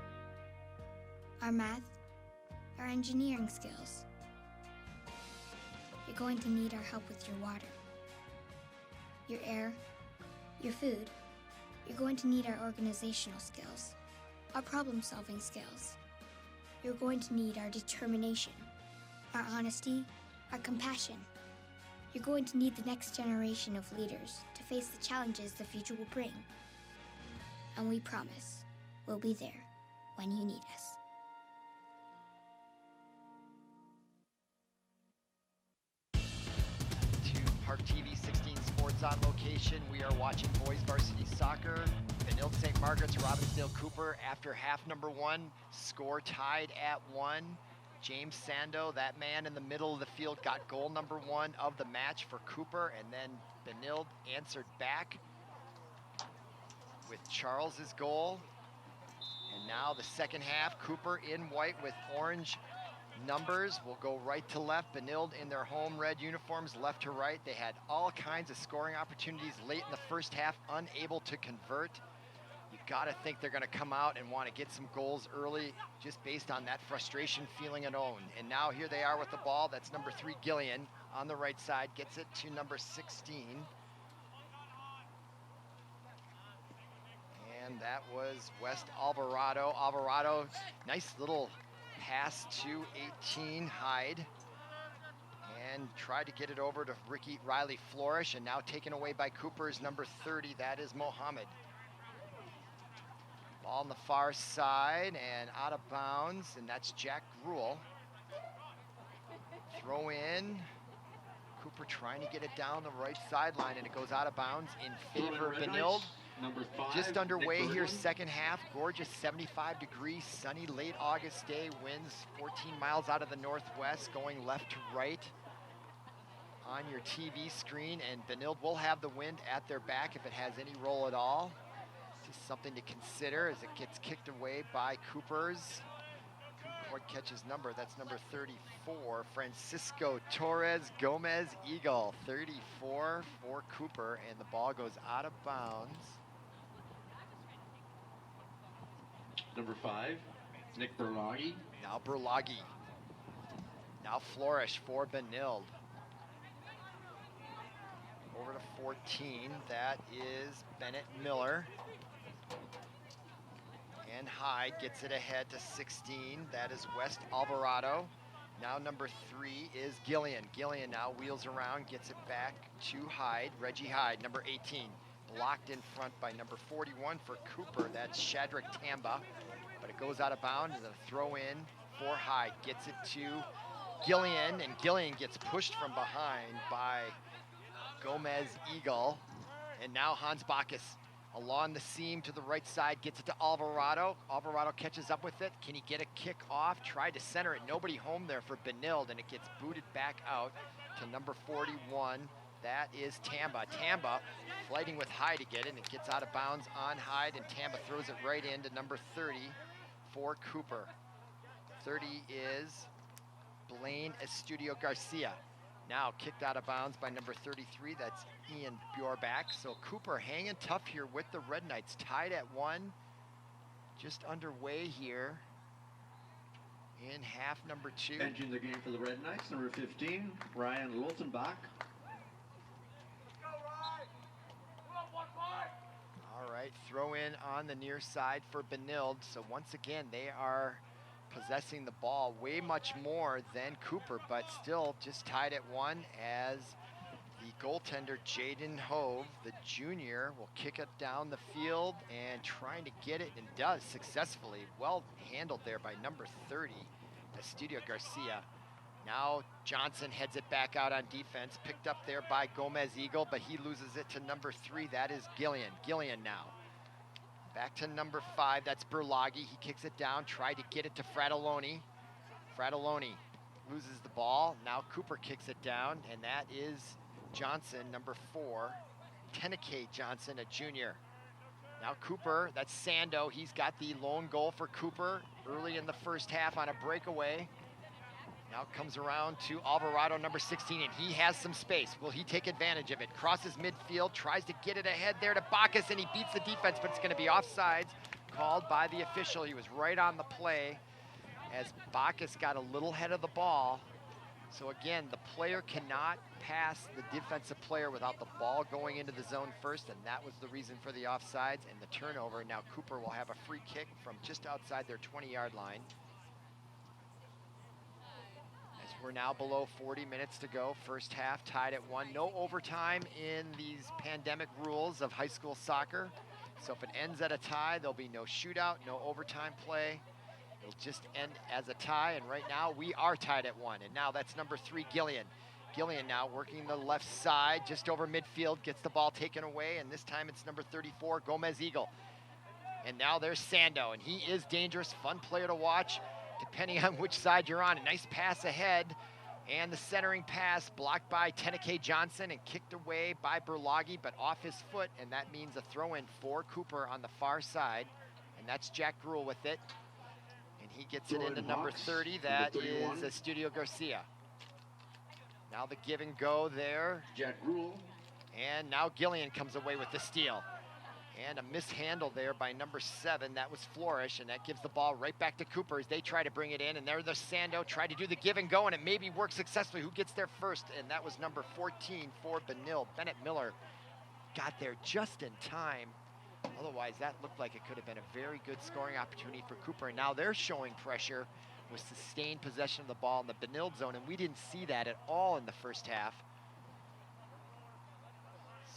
our math, our engineering skills. You're going to need our help with your water, your air, your food. You're going to need our organizational skills, our problem-solving skills. You're going to need our determination, our honesty, our compassion. You're going to need the next generation of leaders to face the challenges the future will bring. And we promise we'll be there when you need us. ParkTV 16 Sports on location. We are watching boys varsity soccer. Benilde-St. Margaret's, Robbinsdale Cooper after half number 1. Score tied at 1. James Sando, that man in the middle of the field, got goal number 1 of the match for Cooper, and then Benilde answered back with Charles's goal. And now the second half, Cooper in white with orange numbers will go right to left. Benilde in their home red uniforms, left to right. They had all kinds of scoring opportunities late in the first half, unable to convert. You got to think they're going to come out and want to get some goals early just based on that frustration feeling alone. And now here they are with the ball. That's number 3, Gillian, on the right side, gets it to number 16. And that was West Alvarado. Alvarado, nice little pass to 18, Hyde. And tried to get it over to Ricky Riley Flourish, and now taken away by Cooper's number 30, that is Mohammed. Ball on the far side and out of bounds, and that's Jack Gruel. Throw in. Cooper trying to get it down the right sideline, and it goes out of bounds in favor of Benilde. Number 5, Just underway Nick here, Berglund. second half. Gorgeous 75-degree, sunny late August day. Winds 14 miles out of the northwest, going left to right on your TV screen. And Benilde will have the wind at their back if it has any roll at all. Just something to consider as it gets kicked away by Cooper's. Couldn't quite catch his number. That's number 34, Francisco Torres Gomez Eagle. 34 for Cooper, and the ball goes out of bounds. Number 5, Nick Berlagi. Now Berlagi. Now Flourish for Benilde. Over to 14, that is Bennett Miller. And Hyde gets it ahead to 16, that is West Alvarado. Now number 3 is Gillian. Gillian now wheels around, gets it back to Hyde. Reggie Hyde, number 18. Blocked in front by number 41 for Cooper, that's Shadrack Tamba. But it goes out of bounds, and a throw in for Hyde. Gets it to Gillian, and Gillian gets pushed from behind by Gomez Eagle. And now Hans Bacchus along the seam to the right side, gets it to Alvarado. Alvarado catches up with it. Can he get a kick off? Tried to center it. Nobody home there for Benilde, and it gets booted back out to number 41. That is Tamba. Tamba fighting with Hyde to get it, and it gets out of bounds on Hyde, and Tamba throws it right into number 30 for Cooper. 30 is Blaine Estudio Garcia. Now kicked out of bounds by number 33, that's Ian Bjorbak. So Cooper hanging tough here with the Red Knights, tied at 1. Just underway here in half number 2. Entering the game for the Red Knights, number 15, Ryan Lultenbach. All right, throw in on the near side for Benilde. So once again, they are possessing the ball way much more than Cooper, but still just tied at 1 as the goaltender Jaden Hove, the junior, will kick it down the field and trying to get it, and does successfully. Well handled there by number 30, Estudio Garcia. Now Johnson heads it back out on defense, picked up there by Gomez Eagle, but he loses it to number 3, that is Gillian. Gillian now. Back to number 5, that's Berlagi. He kicks it down, tried to get it to Fratelloni. Fratelloni loses the ball. Now Cooper kicks it down, and that is Johnson, number 4. Teneke Johnson, a junior. Now Cooper, that's Sando. He's got the lone goal for Cooper early in the first half on a breakaway. Now comes around to Alvarado, number 16, and he has some space. Will he take advantage of it? Crosses midfield, tries to get it ahead there to Bacchus, and he beats the defense, but it's going to be offsides called by the official. He was right on the play as Bacchus got a little head of the ball. So again, the player cannot pass the defensive player without the ball going into the zone first, and that was the reason for the offsides and the turnover. Now Cooper will have a free kick from just outside their 20-yard line. We're now below 40 minutes to go. First half tied at 1. No overtime in these pandemic rules of high school soccer. So if it ends at a tie, there'll be no shootout, no overtime play. It'll just end as a tie, and right now we are tied at 1. And now that's number 3, Gillian. Gillian now working the left side, just over midfield, gets the ball taken away, and this time it's number 34, Gomez Eagle. And now there's Sando, and he is dangerous, fun player to watch, depending on which side you're on. A nice pass ahead, and the centering pass blocked by Teneke Johnson and kicked away by Berlagi, but off his foot, and that means a throw-in for Cooper on the far side, and that's Jack Gruel with it. And he gets it Jordan into number Hawks, 30. number That 31. is Estudio Garcia. Now the give and go there. Jack Rule. And now Gillian comes away with the steal. And a mishandle there by number 7. That was Flourish, and that gives the ball right back to Cooper as they try to bring it in. And there the Sando try to do the give and go, and it maybe works successfully. Who gets there first? And that was number 14 for Benilde. Bennett Miller got there just in time. Otherwise, that looked like it could have been a very good scoring opportunity for Cooper. And now they're showing pressure with sustained possession of the ball in the Benilde zone, and we didn't see that at all in the first half.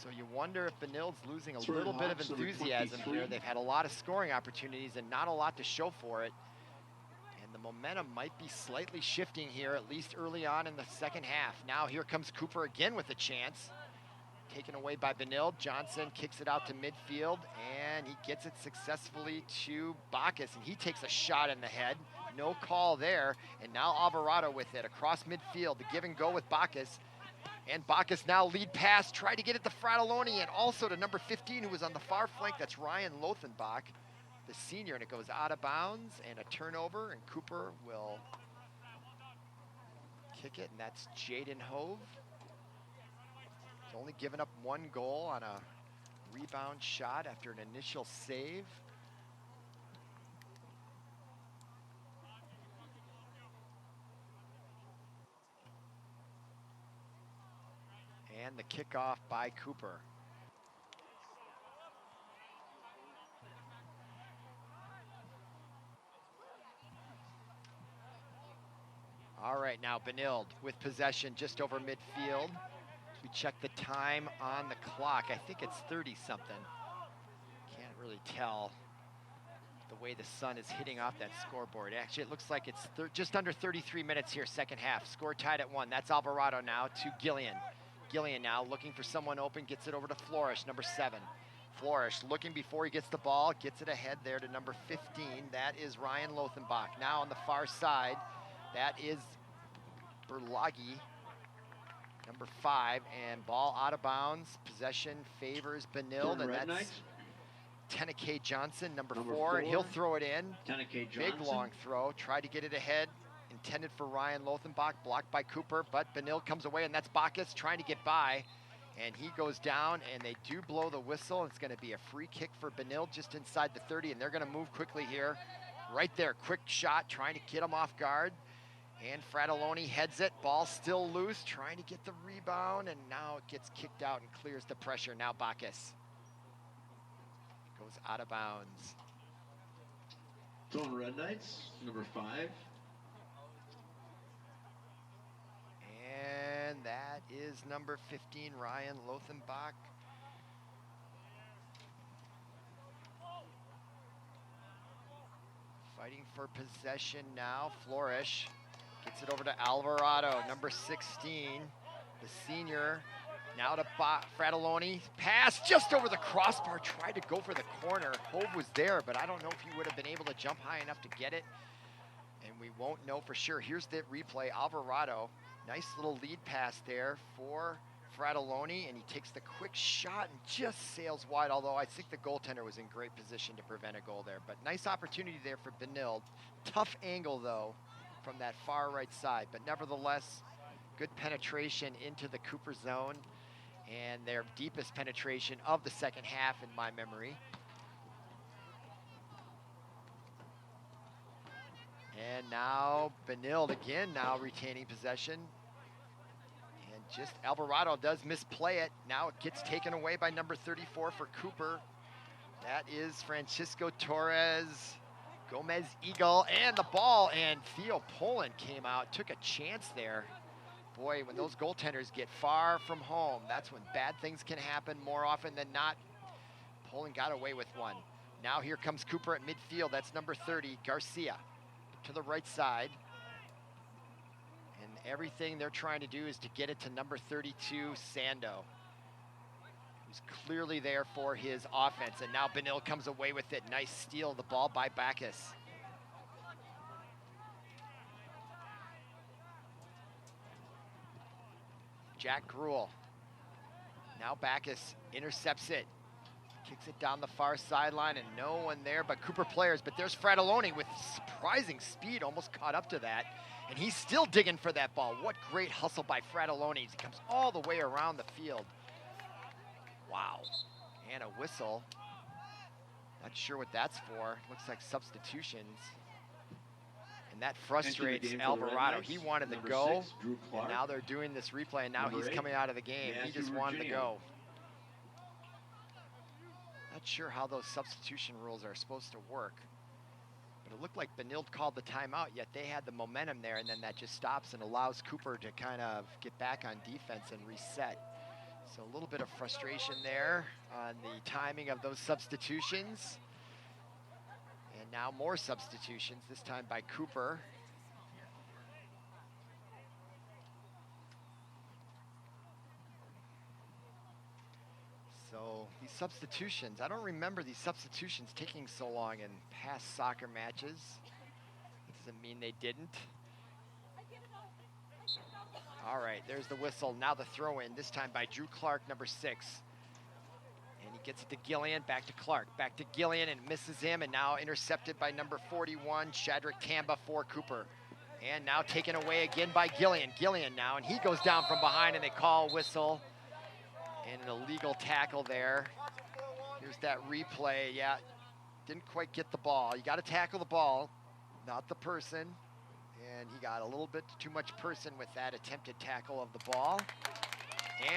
So you wonder if Benilde's losing a little bit of enthusiasm here. They've had a lot of scoring opportunities and not a lot to show for it. And the momentum might be slightly shifting here, at least early on in the second half. Now here comes Cooper again with a chance. Taken away by Benilde. Johnson kicks it out to midfield, and he gets it successfully to Bacchus, and he takes a shot in the head. No call there, and now Alvarado with it across midfield. The give and go with Bacchus. And Bacchus now lead pass, try to get it to Fratelloni and also to number 15 who was on the far flank. That's Ryan Lothenbach, the senior, and it goes out of bounds and a turnover, and Cooper will kick it, and that's Jaden Hove. He's only given up 1 goal on a rebound shot after an initial save. And the kickoff by Cooper. All right, now Benilde with possession just over midfield. We check the time on the clock. I think it's 30-something. Can't really tell the way the sun is hitting off that scoreboard. Actually, it looks like it's just under 33 minutes here, second half. Score tied at 1. That's Alvarado now to Gillian. Gillian now looking for someone open, gets it over to Flourish, number 7. Flourish looking before he gets the ball, gets it ahead there to number 15. That is Ryan Lothenbach. Now on the far side, that is Berlagi, number 5, and ball out of bounds. Possession favors Benilde, and that's Teneke Johnson, number 4, and he'll throw it in. Teneke Johnson. Big long throw, tried to get it ahead. Intended for Ryan Lothenbach, blocked by Cooper, but Benilde comes away, and that's Bacchus trying to get by, and he goes down, and they do blow the whistle. It's going to be a free kick for Benilde just inside the 30, and they're going to move quickly here. Right there, quick shot, trying to get him off guard, and Fratelloni heads it, ball still loose, trying to get the rebound, and now it gets kicked out and clears the pressure. Now Bacchus goes out of bounds. Tone Red Knights, number 5. And that is number 15, Ryan Lothenbach. Fighting for possession now. Flourish gets it over to Alvarado, number 16, the senior. Now to Fratelloni. Pass just over the crossbar. Tried to go for the corner. Hove was there, but I don't know if he would have been able to jump high enough to get it. And we won't know for sure. Here's the replay. Alvarado. Nice little lead pass there for Fratelloni, and he takes the quick shot and just sails wide, although I think the goaltender was in great position to prevent a goal there. But nice opportunity there for Benilde. Tough angle, though, from that far right side. But nevertheless, good penetration into the Cooper zone, and their deepest penetration of the second half in my memory. And now Benilde again now retaining possession. And just Alvarado does misplay it. Now it gets taken away by number 34 for Cooper. That is Francisco Torres, Gomez Eagle, and the ball. And Theo Poland came out, took a chance there. Boy, when those goaltenders get far from home, that's when bad things can happen more often than not. Poland got away with one. Now here comes Cooper at midfield. That's number 30, Garcia, to the right side. And everything they're trying to do is to get it to number 32, Sando, who's clearly there for his offense. And now Benilde comes away with it. Nice steal of the ball by Bacchus. Jack Gruel. Now Bacchus intercepts it. Kicks it down the far sideline and no one there but Cooper players. But there's Fratelloni with surprising speed, almost caught up to that. And he's still digging for that ball. What great hustle by Fratelloni. He comes all the way around the field. Wow. And a whistle. Not sure what that's for. Looks like substitutions. And that frustrates Alvarado. He wanted to go, and now they're doing this replay, and now he's coming out of the game. He just wanted to go. Not sure how those substitution rules are supposed to work. But it looked like Benilde called the timeout, yet they had the momentum there, and then that just stops and allows Cooper to kind of get back on defense and reset. So a little bit of frustration there on the timing of those substitutions. And now more substitutions, this time by Cooper. So these substitutions, I don't remember these substitutions taking so long in past soccer matches. That doesn't mean they didn't. All right, there's the whistle. Now the throw in, this time by Drew Clark, number 6. And he gets it to Gillian, back to Clark, back to Gillian, and misses him, and now intercepted by number 41, Shadrack Tamba for Cooper. And now taken away again by Gillian. Gillian now, and he goes down from behind, and they call a whistle. And an illegal tackle there. Here's that replay. Yeah, didn't quite get the ball. You got to tackle the ball, not the person. And he got a little bit too much person with that attempted tackle of the ball.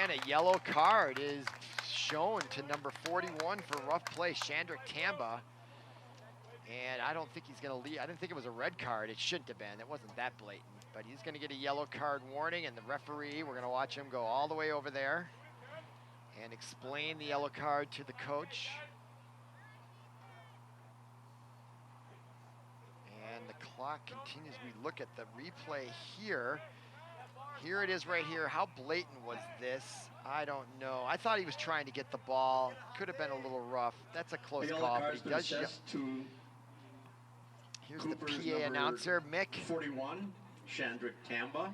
And a yellow card is shown to number 41 for rough play, Shadrack Tamba. And I don't think he's going to leave. I didn't think it was a red card. It shouldn't have been. It wasn't that blatant. But he's going to get a yellow card warning, and the referee, we're going to watch him go all the way over there and explain the yellow card to the coach. And the clock continues. We look at the replay here. Here it is right here. How blatant was this? I don't know. I thought he was trying to get the ball. Could have been a little rough. That's a close call, but he does. Here's the PA announcer, Mick. 41, Shadrack Tamba.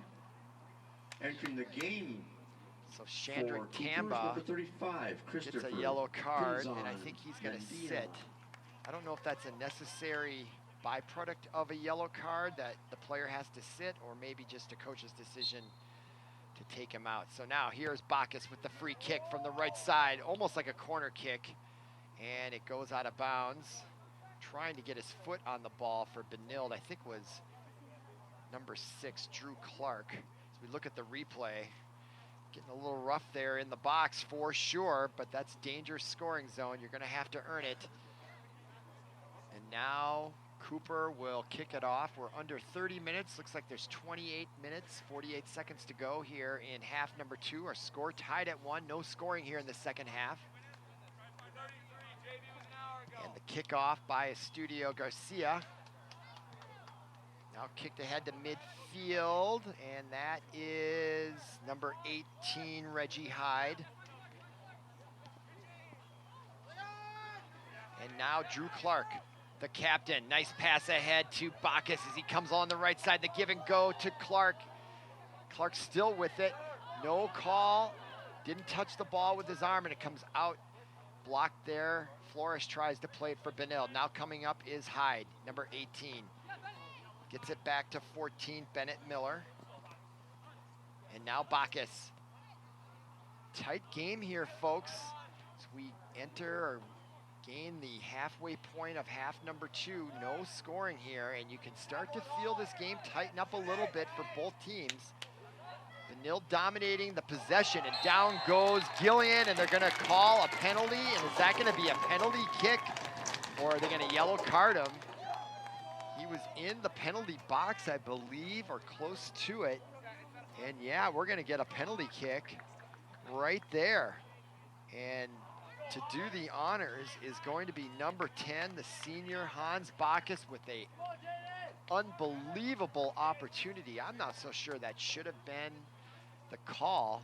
Entering the game. So Shadrack Tamba gets a yellow card, and I think he's going to sit. I don't know if that's a necessary byproduct of a yellow card that the player has to sit, or maybe just a coach's decision to take him out. So now here's Bacchus with the free kick from the right side, almost like a corner kick, and it goes out of bounds. Trying to get his foot on the ball for Benilde, I think was number 6, Drew Clark. As we look at the replay, getting a little rough there in the box for sure, but that's dangerous scoring zone. You're going to have to earn it. And now Cooper will kick it off. We're under 30 minutes. Looks like there's 28 minutes, 48 seconds to go here in half number 2. Our score tied at 1. No scoring here in the second half. And the kickoff by Estudio Garcia. Now kicked ahead to midfield, and that is number 18, Reggie Hyde. And now Drew Clark, the captain. Nice pass ahead to Bacchus as he comes on the right side. The give and go to Clark. Clark still with it. No call. Didn't touch the ball with his arm, and it comes out. Blocked there. Flores tries to play it for Benilde. Now coming up is Hyde, number 18. Gets it back to 14, Bennett Miller. And now Bacchus. Tight game here, folks. As we enter or gain the halfway point of half number 2. No scoring here, and you can start to feel this game tighten up a little bit for both teams. Benilde dominating the possession, and down goes Gillian, and they're going to call a penalty. And is that going to be a penalty kick, or are they going to yellow card him? He was in the penalty box, I believe, or close to it. And yeah, we're going to get a penalty kick right there. And to do the honors is going to be number 10, the senior Hans Bacchus, with a unbelievable opportunity. I'm not so sure that should have been the call.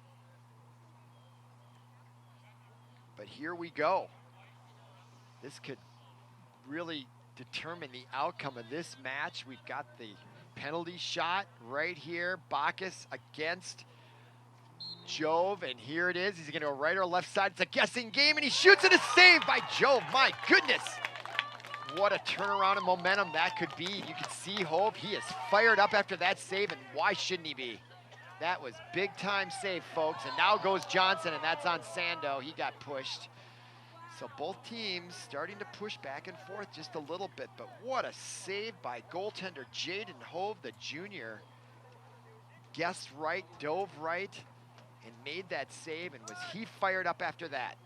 But here we go. This could really determine the outcome of this match. We've got the penalty shot right here. Bacchus against Jove, and here it is. He's going to go right or left side. It's a guessing game, and he shoots it. A save by Jove. My goodness. What a turnaround of momentum that could be. You can see Hove. He is fired up after that save, and why shouldn't he be? That was big time save, folks. And now goes Johnson, and that's on Sando. He got pushed. So both teams starting to push back and forth just a little bit, but what a save by goaltender Jaden Hove, the junior. Guessed right, dove right, and made that save, and was he fired up after that.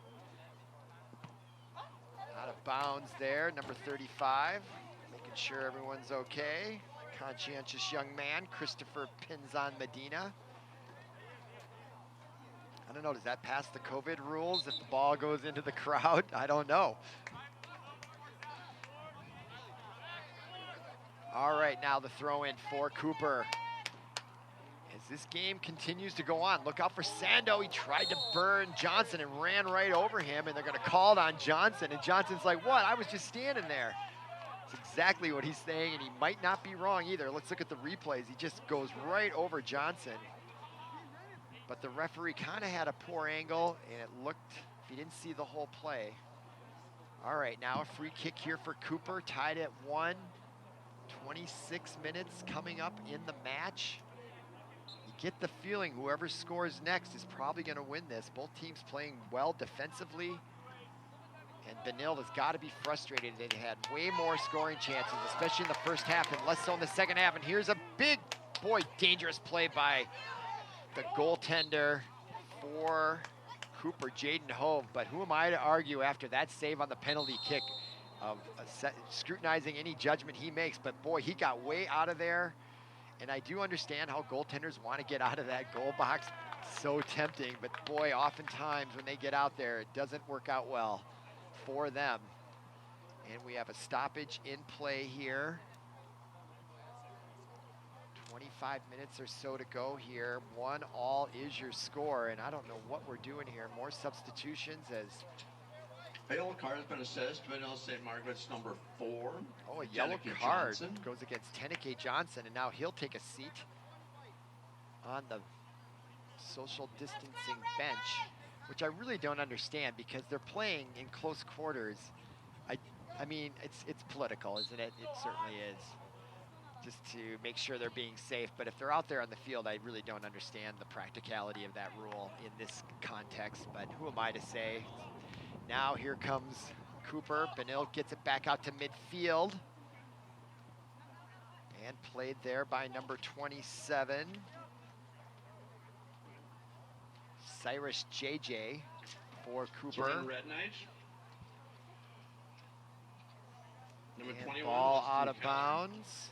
Out of bounds there, number 35, making sure everyone's okay. Conscientious young man, Christopher Pinzon Medina. I don't know, does that pass the COVID rules if the ball goes into the crowd? I don't know. All right, now the throw in for Cooper. As this game continues to go on, look out for Sando. He tried to burn Johnson and ran right over him, and they're gonna call it on Johnson, and Johnson's like, what? I was just standing there. That's exactly what he's saying, and he might not be wrong either. Let's look at the replays. He just goes right over Johnson. But the referee kind of had a poor angle, and it looked, if he didn't see the whole play. All right, now a free kick here for Cooper, tied at 1. 26 minutes coming up in the match. You get the feeling whoever scores next is probably going to win this. Both teams playing well defensively. And Benilde has got to be frustrated. They had way more scoring chances, especially in the first half, and less so in the second half. And here's a big, boy, dangerous play by the goaltender for Cooper, Jaden Hove. But who am I to argue after that save on the penalty kick of scrutinizing any judgment he makes? But boy, he got way out of there. And I do understand how goaltenders want to get out of that goal box. So tempting, but boy, oftentimes when they get out there, it doesn't work out well for them. And we have a stoppage in play here. 25 minutes or so to go here. 1-1 is your score, and I don't know what we're doing here. More substitutions as... A yellow card has been assessed. Benilde-St. Margaret's number 4. Oh, a yellow Jenneke card Johnson. goes against Tenneke Johnson, and now he'll take a seat on the social distancing bench, which I really don't understand because they're playing in close quarters. I mean, it's political, isn't it? It certainly is. Just to make sure they're being safe. But if they're out there on the field, I really don't understand the practicality of that rule in this context. But who am I to say? Now here comes Cooper. Benilde gets it back out to midfield. And played there by number 27. Cyrus JJ for Cooper. Jordan Redknight. Number And 21. ball Steve out of Keller. bounds.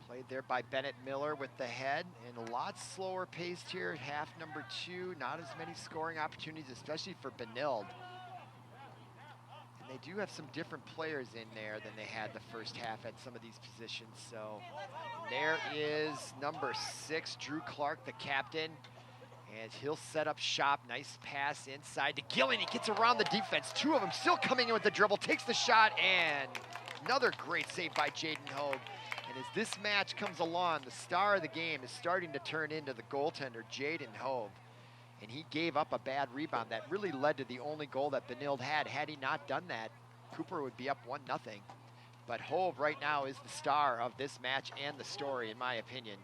Played there by Bennett Miller with the head, and a lot slower paced here at half number 2. Not as many scoring opportunities, especially for Benilde. And they do have some different players in there than they had the first half at some of these positions. So there is number 6, Drew Clark, the captain. And he'll set up shop. Nice pass inside to Gillen. He gets around the defense. 2 of them still coming in with the dribble. Takes the shot, and another great save by Jaden Hove. And as this match comes along, the star of the game is starting to turn into the goaltender, Jaden Hove. And he gave up a bad rebound that really led to the only goal that Benilde had. Had he not done that, Cooper would be up 1-0. But Hove right now is the star of this match and the story, in my opinion.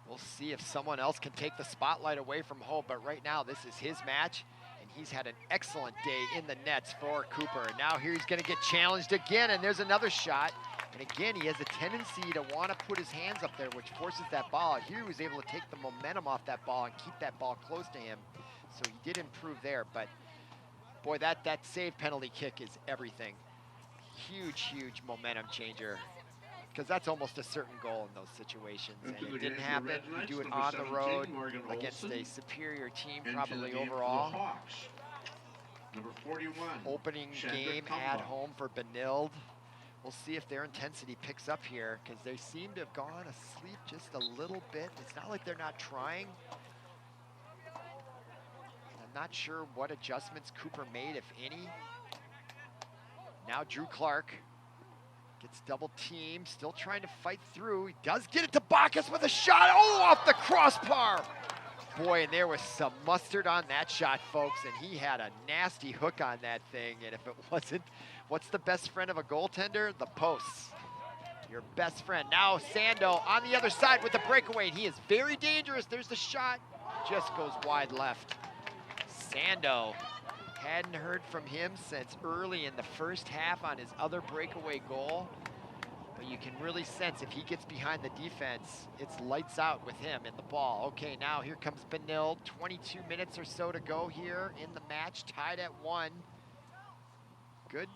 We'll see if someone else can take the spotlight away from Hove, but right now this is his match, and he's had an excellent day in the nets for Cooper. Now here he's gonna get challenged again, and there's another shot. And again, he has a tendency to want to put his hands up there, which forces that ball. Here he was able to take the momentum off that ball and keep that ball close to him. So he did improve there, but boy, that save penalty kick is everything. Huge momentum changer. Because that's almost a certain goal in those situations. And it didn't happen. You do it on the road against a superior team, probably overall. Number 41. Opening game at home for Benilde. We'll see if their intensity picks up here, because they seem to have gone asleep just a little bit. It's not like they're not trying. And I'm not sure what adjustments Cooper made, if any. Now Drew Clark Gets double teamed, still trying to fight through. He does get it to Bacchus with a shot. Oh, off the crossbar. Boy, and there was some mustard on that shot, folks, and he had a nasty hook on that thing. And if it wasn't, what's the best friend of a goaltender? The posts. Your best friend. Now Sando on the other side with the breakaway. He is very dangerous. There's the shot. Just goes wide left. Sando. Hadn't heard from him since early in the first half on his other breakaway goal. But you can really sense if he gets behind the defense, it's lights out with him in the ball. Okay, now here comes Benilde. 22 minutes or so to go here in the match, tied at 1. Good,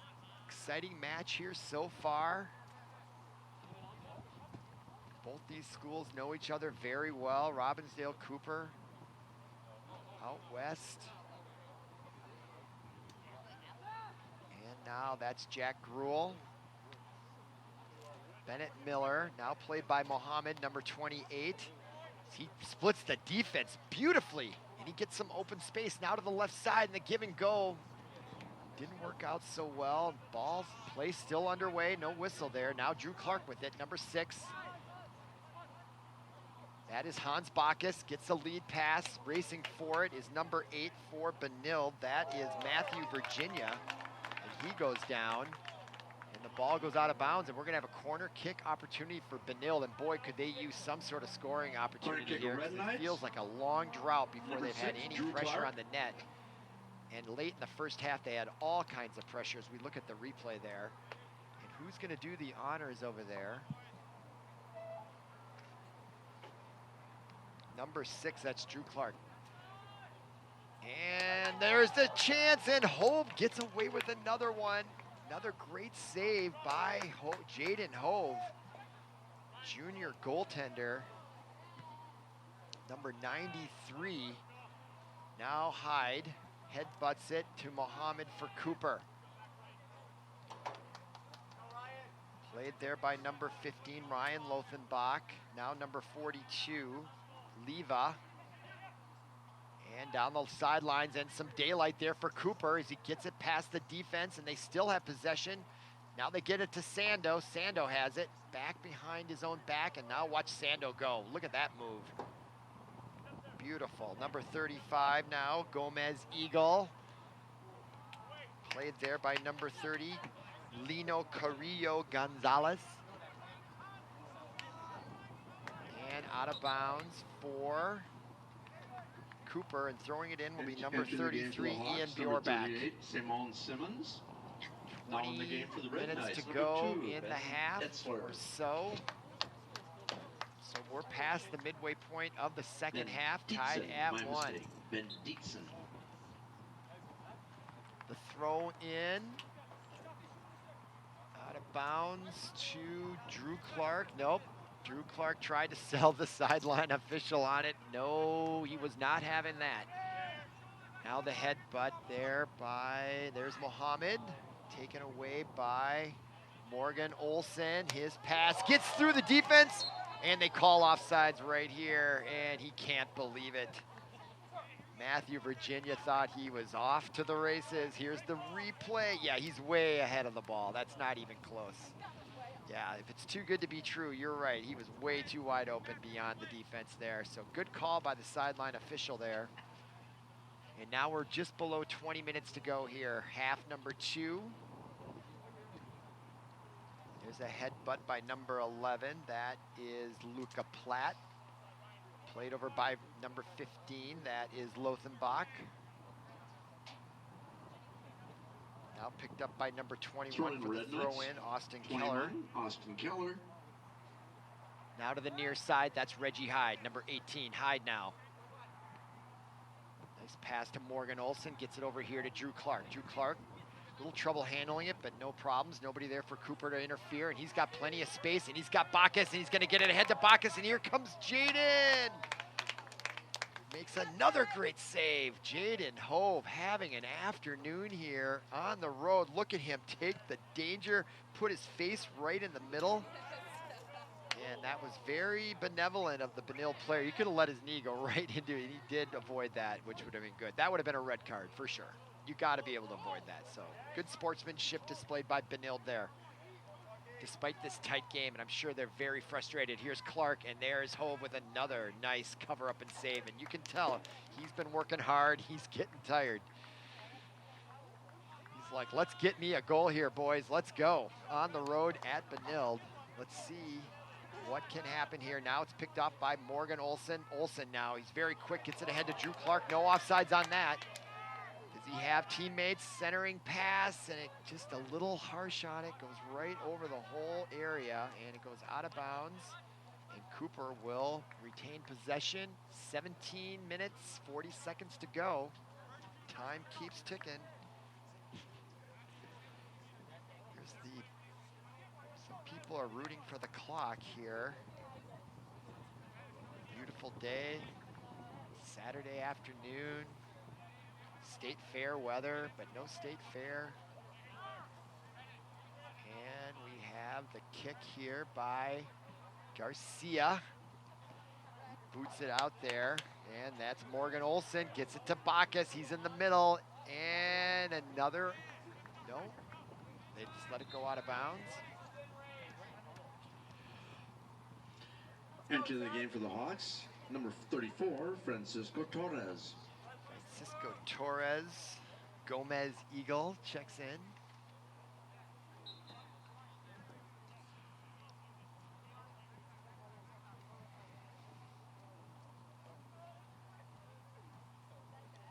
exciting match here so far. Both these schools know each other very well. Robbinsdale Cooper out west. Now that's Jack Gruel. Bennett Miller, now played by Mohammed, number 28. He splits the defense beautifully, and he gets some open space now to the left side, and the give and go didn't work out so well. Ball play still underway, no whistle there. Now Drew Clark with it, number 6. That is Hans Bacchus, gets a lead pass. Racing for it is number 8 for Benilde. That is Matthew Virginia. He goes down, and the ball goes out of bounds, and we're going to have a corner kick opportunity for Benilde, and boy, could they use some sort of scoring opportunity here. It feels like a long drought before they've had any pressure on the net, and late in the first half, they had all kinds of pressure as we look at the replay there. And who's going to do the honors over there? Number 6, that's Drew Clark. And there's the chance, and Hove gets away with another one. Another great save by Jaden Hove, junior goaltender, number 93. Now Hyde headbutts it to Mohammed for Cooper. Played there by number 15, Ryan Lothenbach. Now number 42, Leva. And down the sidelines, and some daylight there for Cooper as he gets it past the defense, and they still have possession. Now they get it to Sando. Sando has it back behind his own back, and now watch Sando go. Look at that move. Beautiful. Number 35 now, Gomez Eagle. Played there by number 30, Lino Carrillo Gonzalez. And out of bounds for Cooper, and throwing it in will be number 33, Ian Bjorbak. Simone Simmons. 20 minutes to go in the half or so. So we're past the midway point of the second half, tied at 1. Benilde-St. The throw in, out of bounds to Drew Clark. Nope. Drew Clark tried to sell the sideline official on it. No, he was not having that. Now the headbutt there there's Mohammed, taken away by Morgan Olsen. His pass gets through the defense, and they call offsides right here, and he can't believe it. Matthew Virginia thought he was off to the races. Here's the replay. Yeah, he's way ahead of the ball. That's not even close. Yeah, if it's too good to be true, you're right. He was way too wide open beyond the defense there. So good call by the sideline official there. And now we're just below 20 minutes to go here. Half number 2. There's a headbutt by number 11. That is Luca Platt. Played over by number 15. That is Lothenbach. Now picked up by number 21 for the throw in, Austin Keller. Austin Keller. Now to the near side, that's Reggie Hyde, number 18. Hyde now. Nice pass to Morgan Olsen, gets it over here to Drew Clark. Drew Clark, a little trouble handling it, but no problems. Nobody there for Cooper to interfere, and he's got plenty of space, and he's got Bacchus, and he's gonna get it ahead to Bacchus, and here comes Jaden. Makes another great save. Jaden Hove having an afternoon here on the road. Look at him take the danger, put his face right in the middle. And that was very benevolent of the Benilde player. You could have let his knee go right into it. He did avoid that, which would have been good. That would have been a red card for sure. You got to be able to avoid that. So good sportsmanship displayed by Benilde there. despite this tight game, and I'm sure they're very frustrated. Here's Clark, and there's Hove with another nice cover up and save, and you can tell he's been working hard. He's getting tired. He's like, let's get me a goal here, boys. Let's go. On the road at Benilde. Let's see what can happen here. Now it's picked off by Morgan Olson. Olson now, he's very quick, gets it ahead to Drew Clark. No offsides on that. Does he have teammates? Centering pass, and it just a little harsh on it. Goes right over the whole area, and it goes out of bounds. And Cooper will retain possession. 17 minutes, 40 seconds to go. Time keeps ticking. Here's the, some people are rooting for the clock here. Beautiful day, Saturday afternoon. State fair weather, but no state fair. And we have the kick here by Garcia. He boots it out there, and that's Morgan Olson. Gets it to Bacchus. He's in the middle, and another, no, they just let it go out of bounds. Entering the game for the Hawks, number 34, Francisco Torres. Francisco Torres, Gomez Eagle checks in.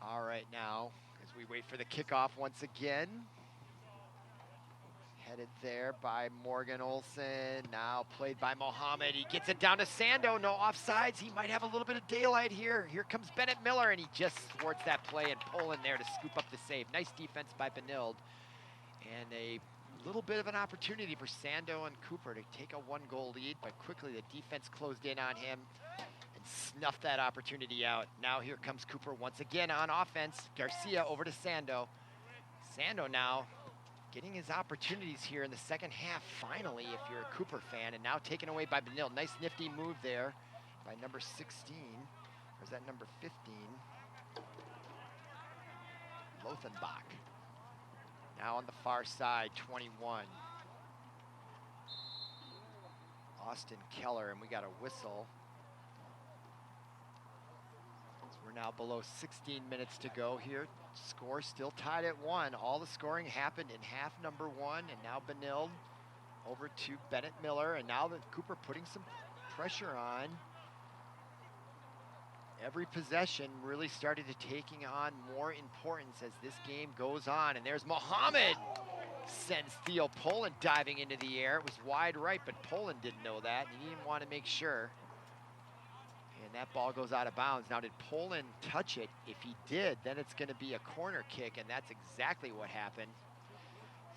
All right, now, as we wait for the kickoff once again. Headed there by Morgan Olson, now played by Mohammed. He gets it down to Sando, no offsides. He might have a little bit of daylight here. Here comes Bennett Miller, and he just thwarts that play, and Poland there to scoop up the save. Nice defense by Benilde, and a little bit of an opportunity for Sando and Cooper to take a one-goal lead, but quickly the defense closed in on him and snuffed that opportunity out. Now here comes Cooper once again on offense. Garcia over to Sando. Sando now getting his opportunities here in the second half, finally, if you're a Cooper fan, and now taken away by Benilde. Nice nifty move there by number 16, or is that number 15? Lothenbach. Now on the far side, 21. Austin Keller, and we got a whistle. So we're now below 16 minutes to go here. Score still tied at 1. All the scoring happened in half number 1, and now Benilde over to Bennett Miller, and now the Cooper putting some pressure on. Every possession really started to taking on more importance as this game goes on, and there's Mohammed. Sends Theo Poland diving into the air. It was wide right, but Poland didn't know that, and he didn't want to make sure. And that ball goes out of bounds. Now, did Poland touch it? If he did, then it's going to be a corner kick, and that's exactly what happened.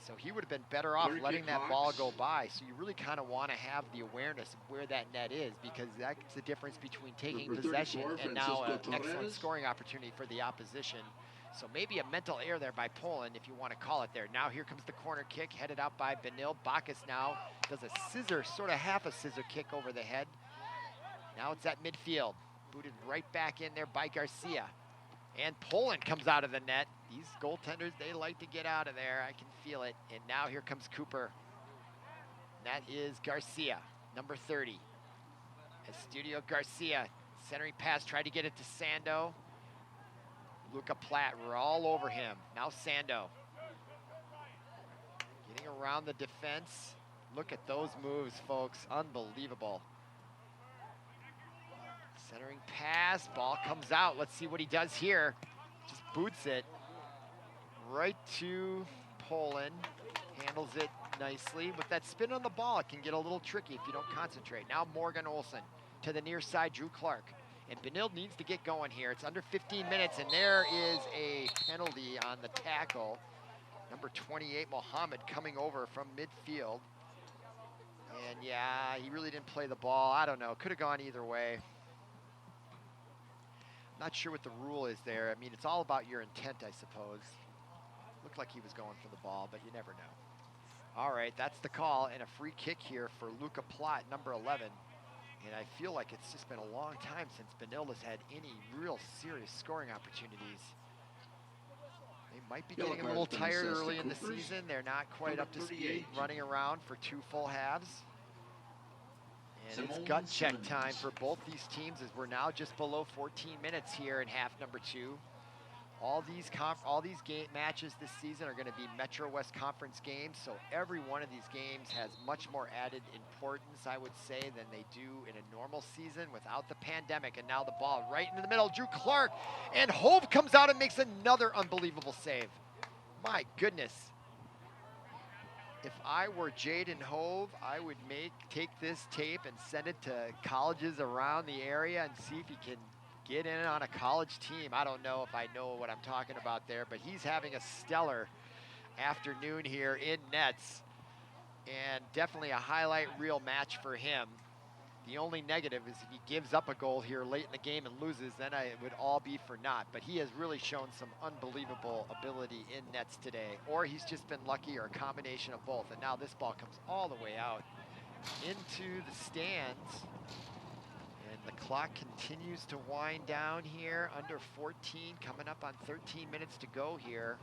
So he would have been better off letting that ball go by. So you really kind of want to have the awareness of where that net is, because that's the difference between taking possession and now an excellent scoring opportunity for the opposition. So maybe a mental error there by Poland, if you want to call it there. Now here comes the corner kick, headed out by Benilde. Bacchus now does a scissor, sort of half a scissor kick over the head. Now it's at midfield, booted right back in there by Garcia. And Poland comes out of the net. These goaltenders, they like to get out of there. I can feel it. And now here comes Cooper. That is Garcia, number 30. Estudio Garcia, centering pass, tried to get it to Sando. Luca Platt, we're all over him. Now Sando. Getting around the defense. Look at those moves, folks. Unbelievable. Centering pass, ball comes out. Let's see what he does here. Just boots it right to Poland. Handles it nicely. With that spin on the ball, it can get a little tricky if you don't concentrate. Now Morgan Olson to the near side, Drew Clark. And Benilde needs to get going here. It's under 15 minutes, and there is a penalty on the tackle. Number 28, Mohammed, coming over from midfield. And yeah, he really didn't play the ball. I don't know, could have gone either way. Not sure what the rule is there. I mean, it's all about your intent, I suppose. Looked like he was going for the ball, but you never know. All right, that's the call, and a free kick here for Luca Platt, number 11. And I feel like it's just been a long time since Benilde has had any real serious scoring opportunities. They might be Yellow getting a card little has been tired assessed to early in the Coopers. season. They're not quite Number up to speed 38. running around for 2 full halves. And it's Simone gut check Simmons. time for both these teams as we're now just below 14 minutes here in half number 2. All these game matches this season are going to be Metro West Conference games, so every one of these games has much more added importance, I would say, than they do in a normal season without the pandemic. And now the ball right into the middle, Drew Clark, and Hove comes out and makes another unbelievable save. My goodness. If I were Jaden Hove, I would take this tape and send it to colleges around the area and see if he can get in on a college team. I don't know if I know what I'm talking about there, but he's having a stellar afternoon here in nets, and definitely a highlight reel match for him. The only negative is if he gives up a goal here late in the game and loses, then it would all be for naught. But he has really shown some unbelievable ability in nets today, or he's just been lucky, or a combination of both. And now this ball comes all the way out into the stands. And the clock continues to wind down here, under 14, coming up on 13 minutes to go here.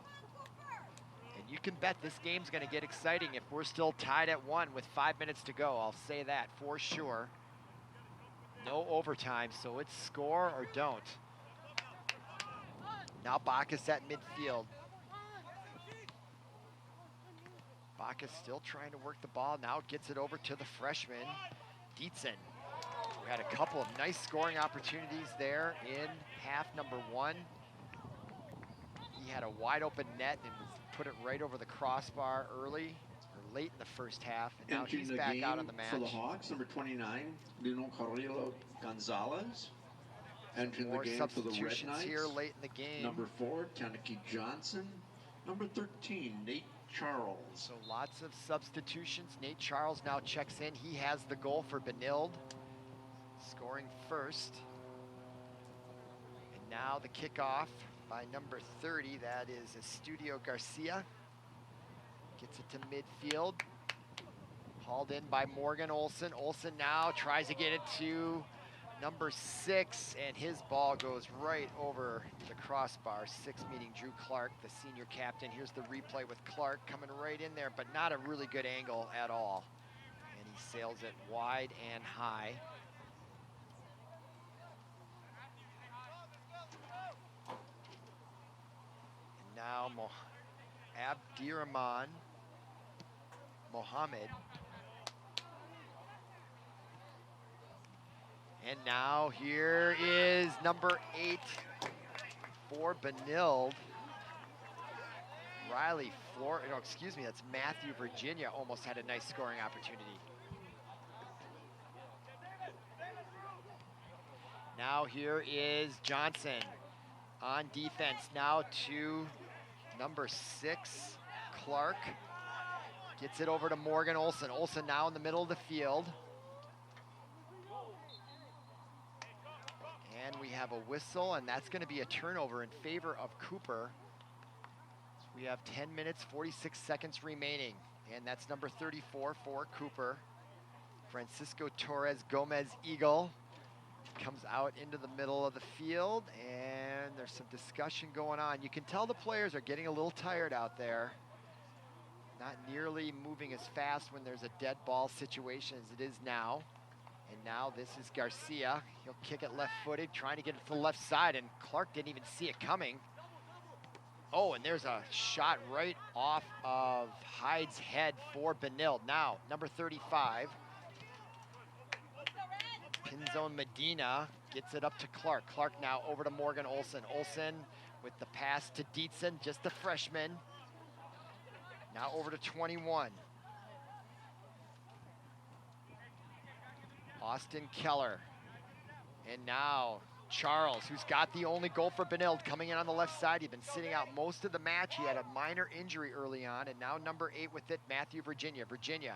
And you can bet this game's gonna get exciting if we're still tied at 1 with 5 minutes to go. I'll say that for sure. No overtime, so it's score or don't. Now Bacchus at midfield. Bacchus still trying to work the ball, now gets it over to the freshman, Dietzen. We had a couple of nice scoring opportunities there in half number 1. He had a wide open net and put it right over the crossbar early, or late in the first half, and now Entering he's the back game out on the match. for the Hawks, number 29, Lino Carrillo Gonzalez. Entering the More game for the Red substitutions Knights, here late in the game. number 4, Tanaki Johnson. Number 13, Nate Charles. So lots of substitutions. Nate Charles now checks in. He has the goal for Benilde, scoring first. And now the kickoff by number 30, that is Estudio Garcia. Gets it to midfield. Hauled in by Morgan Olson. Olson now tries to get it to number 6, and his ball goes right over the crossbar. 6 meeting Drew Clark, the senior captain. Here's the replay with Clark coming right in there, but not a really good angle at all. And he sails it wide and high. And now Abdirahman Mohammed. And now here is number 8 for Benilde. Riley that's Matthew Virginia almost had a nice scoring opportunity. Now here is Johnson on defense. Now to number 6, Clark. Gets it over to Morgan Olson. Olson now in the middle of the field. And we have a whistle, and that's going to be a turnover in favor of Cooper. So we have 10 minutes, 46 seconds remaining, and that's number 34 for Cooper. Francisco Torres Gomez Eagle comes out into the middle of the field, and there's some discussion going on. You can tell the players are getting a little tired out there. Not nearly moving as fast when there's a dead ball situation as it is now. And now this is Garcia. He'll kick it left-footed, trying to get it to the left side, and Clark didn't even see it coming. Oh, and there's a shot right off of Hyde's head for Benilde. Now, number 35, Pinzone Medina gets it up to Clark. Clark now over to Morgan Olson. Olson with the pass to Dietzen, just the freshman. Now over to 21. Austin Keller. And now Charles, who's got the only goal for Benilde, coming in on the left side. He'd been sitting out most of the match. He had a minor injury early on, and now number 8 with it, Matthew Virginia. Virginia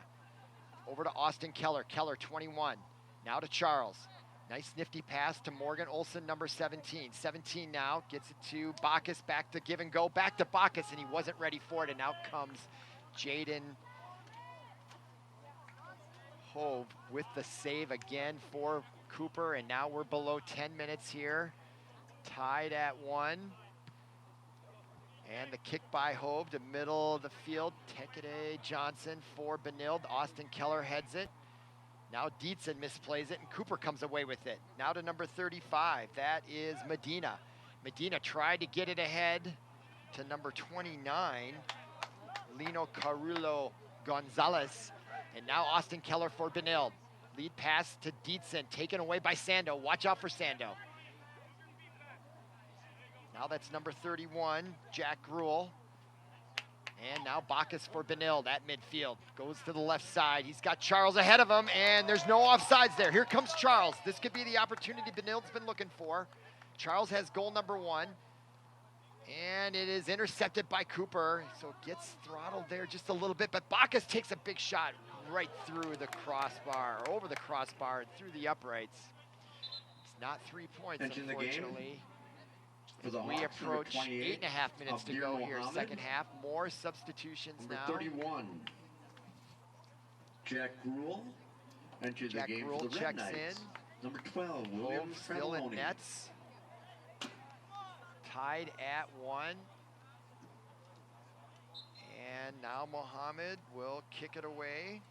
over to Austin Keller. Keller, 21. Now to Charles. Nice nifty pass to Morgan Olson, number 17. 17 now, gets it to Bacchus, back to give and go, back to Bacchus, and he wasn't ready for it, and out comes Jaden Hove with the save again for Cooper, and now we're below 10 minutes here, tied at 1. And the kick by Hove to middle of the field. Tekede Johnson for Benilde. Austin Keller heads it. Now Dietzen misplays it, and Cooper comes away with it. Now to number 35, that is Medina. Medina tried to get it ahead to number 29, Lino Carullo Gonzalez. And now Austin Keller for Benilde. Lead pass to Dietzen, taken away by Sando. Watch out for Sando. Now that's number 31, Jack Gruel. And now Bacchus for Benilde at midfield. Goes to the left side. He's got Charles ahead of him, and there's no offsides there. Here comes Charles. This could be the opportunity Benilde's been looking for. Charles has goal number 1. And it is intercepted by Cooper. So it gets throttled there just a little bit. But Bacchus takes a big shot right through the crossbar, over the crossbar, and through the uprights. It's not 3 points, unfortunately. We approach 8.5 minutes to go here, second half. More substitutions number now. 31, Jack Gruel entered the game for the Red Knights. Number 12, William Hove still in Fratelloni. nets. Tied at 1. And now Mohammed will kick it away.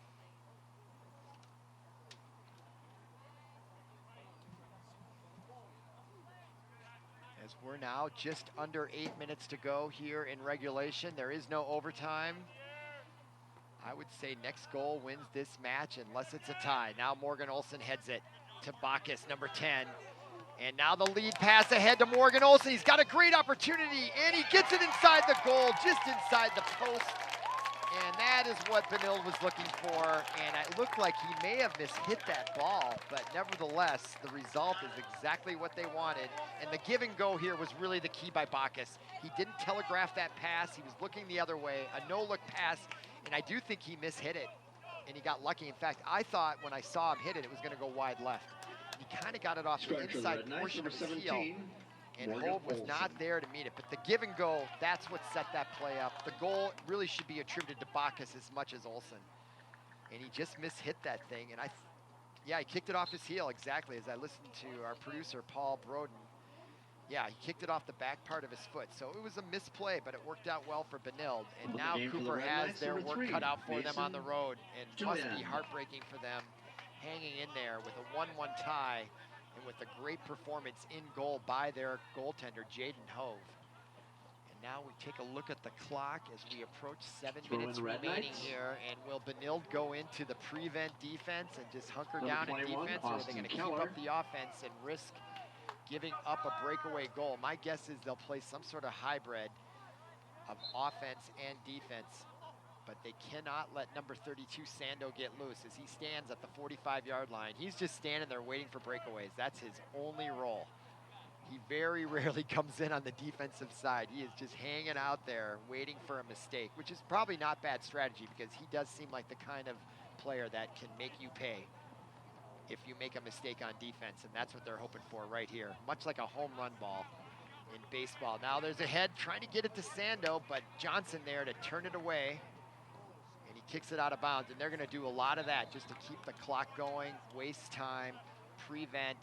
As we're now just under 8 minutes to go here in regulation. There is no overtime. I would say next goal wins this match unless it's a tie. Now Morgan Olsen heads it to Bacchus, number 10. And now the lead pass ahead to Morgan Olsen. He's got a great opportunity, and he gets it inside the goal, just inside the post. And that is what Benilde was looking for. And it looked like he may have mishit that ball, but nevertheless, the result is exactly what they wanted. And the give and go here was really the key by Bacchus. He didn't telegraph that pass. He was looking the other way, a no-look pass, and I do think he mishit it. And he got lucky. In fact, I thought when I saw him hit it, it was going to go wide left. He kind of got it off the inside portion of his heel. And Hove was not there to meet it. But the give and go, that's what set that play up. The goal really should be attributed to Bacchus as much as Olsen. And he just mishit that thing. And yeah, he kicked it off his heel, exactly, as I listened to our producer, Paul Broden. Yeah, he kicked it off the back part of his foot. So it was a misplay, but it worked out well for Benilde. And now Cooper has their work cut out for them on the road. And must be heartbreaking for them, hanging in there with a 1-1 tie. And with a great performance in goal by their goaltender, Jaden Hove. And now we take a look at the clock as we approach 7 minutes remaining here. And will Benilde go into the prevent defense and just hunker down in defense? Or are they going to keep up the offense and risk giving up a breakaway goal? My guess is they'll play some sort of hybrid of offense and defense. But they cannot let number 32, Sando, get loose as he stands at the 45-yard line. He's just standing there waiting for breakaways. That's his only role. He very rarely comes in on the defensive side. He is just hanging out there waiting for a mistake, which is probably not bad strategy because he does seem like the kind of player that can make you pay if you make a mistake on defense, and that's what they're hoping for right here. Much like a home run ball in baseball. Now there's a head trying to get it to Sando, but Johnson there to turn it away. Kicks it out of bounds, and they're going to do a lot of that just to keep the clock going, waste time, prevent